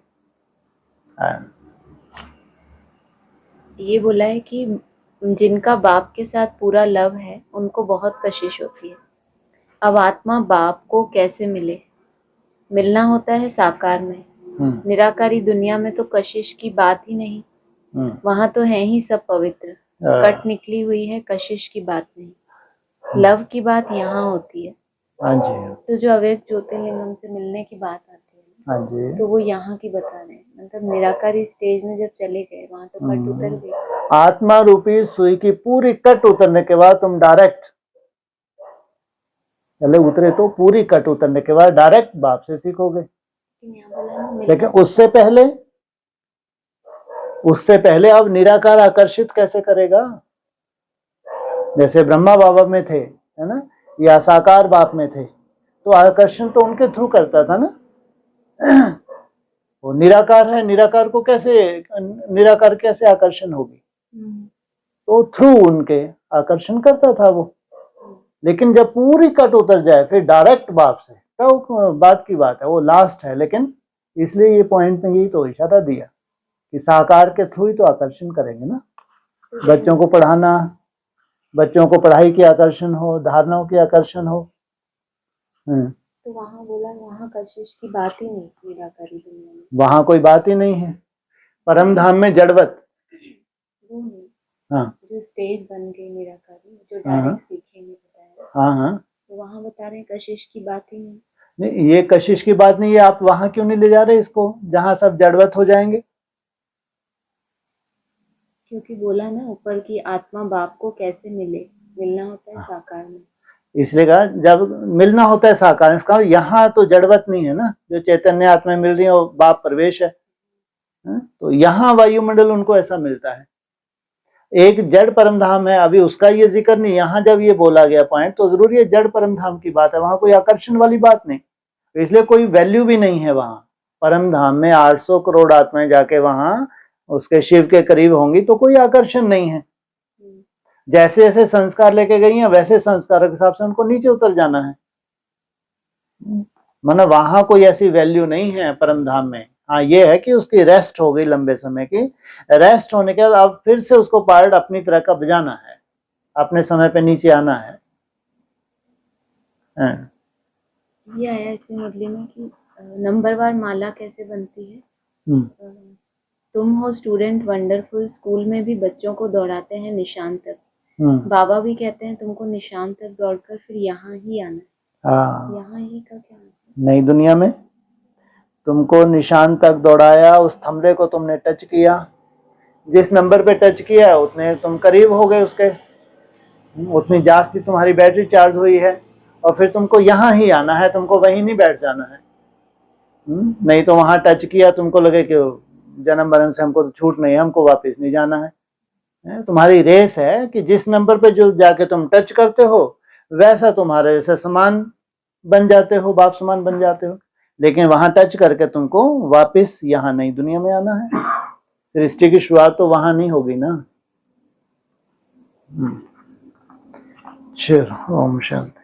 ये बोला है कि जिनका बाप के साथ पूरा लव है उनको बहुत कशिश होती है। अब आत्मा बाप को कैसे मिले? मिलना होता है साकार में, निराकारी दुनिया में तो कशिश की बात ही नहीं, वहां तो है ही सब पवित्र, कट निकली हुई है, कशिश की बात नहीं। लव की बात यहाँ होती है। हाँ जी। तो जो अवैध ज्योतिर्लिंगम से मिलने की बात आती है, हाँ जी, तो वो यहाँ की बता रहे हैं। मतलब निराकारी स्टेज में जब चले गए वहां तो कट उतर गई। आत्मा रूपी सुई की पूरी कट उतरने के बाद तुम डायरेक्ट पहले उतरे, तो पूरी कट उतरने के बाद डायरेक्ट बाप से सीखोगे। लेकिन उससे पहले अब निराकार आकर्षित कैसे करेगा? जैसे ब्रह्मा बाबा में थे, है ना, या साकार बाप में थे, तो आकर्षण तो उनके थ्रू करता था ना। वो निराकार है, निराकार को कैसे, निराकार कैसे आकर्षण होगी? तो थ्रू उनके आकर्षण करता था वो। लेकिन जब पूरी कट उतर जाए फिर डायरेक्ट बाप से, तो बात की बात है, वो लास्ट है। लेकिन इसलिए ये पॉइंट में यही तो इशारा दिया कि साकार के थ्रू ही तो आकर्षण करेंगे ना। बच्चों को पढ़ाना, बच्चों को पढ़ाई की आकर्षण हो, धारणाओं की आकर्षण हो। तो वहां बोला वहां कशिश की बात ही नहीं, निराकारी दुनिया में वहां कोई बात ही नहीं है। परम धाम में जड़वत, वो नहीं, हाँ जो स्टेज बन गई निराकारी, जो हाँ डायरेक्ट सीखेंगे बताया, हाँ हाँ, तो वहाँ बता रहे हैं कशिश की बात ही नहीं। नहीं ये कशिश की बात नहीं है, आप वहां क्यों नहीं ले जा रहे इसको जहां सब जड़वत हो जाएंगे? क्योंकि बोला ना ऊपर की आत्मा बाप को कैसे मिलना होता है साकार में। इसलिए कहा जब मिलना होता है साकार, इसका यहाँ तो जड़वत नहीं है ना, जो चैतन्य आत्मा मिल रही है वो बाप प्रवेश है, तो यहाँ वायुमंडल उनको ऐसा मिलता है। एक जड़ परम धाम है, अभी उसका ये जिक्र नहीं, यहाँ जब ये बोला गया पॉइंट तो जरूर ये जड़ परम धाम की बात है, वहां कोई आकर्षण वाली बात नहीं, इसलिए कोई वैल्यू भी नहीं है वहां। परम धाम में 800 करोड़ आत्माएं जाके वहां उसके शिव के करीब होंगी तो कोई आकर्षण नहीं है। जैसे जैसे संस्कार लेके गई हैं वैसे संस्कार के हिसाब से उनको नीचे उतर जाना है, मतलब वहां कोई ऐसी वैल्यू नहीं है परम धाम में। हाँ ये है कि उसकी रेस्ट हो गई लंबे समय की, रेस्ट होने के बाद अब फिर से उसको पार्ट अपनी तरह का बजाना है, अपने समय पे नीचे आना है। ये आया इसी मुरली में कि नंबरवार माला कैसे बनती है। तुम हो स्टूडेंट वंडरफुल, स्कूल में भी बच्चों को दौड़ाते हैं निशान तक, बाबा भी कहते हैं तुमको निशान तक दौड़कर फिर यहाँ ही आना है। यहाँ ही का क्या नई दुनिया में तुमको निशान तक दौड़ाया, उस थमले को तुमने टच किया, जिस नंबर पे टच किया उतने तुम करीब हो गए उसके, उतनी जास्ती तुम्हारी बैटरी चार्ज हुई है, और फिर तुमको यहाँ ही आना है, तुमको वहीं नहीं बैठ जाना है। नहीं तो वहां टच किया तुमको लगे कि जन्म मरण से हमको तो छूट नहीं है, हमको वापस नहीं जाना है। तुम्हारी रेस है कि जिस नंबर पे जो जाके तुम टच करते हो वैसा तुम्हारे जैसे समान बन जाते हो, बाप समान बन जाते हो, लेकिन वहां टच करके तुमको वापस यहाँ नई दुनिया में आना है। सृष्टि की शुरुआत तो वहां नहीं होगी ना। चलो ओम शांति।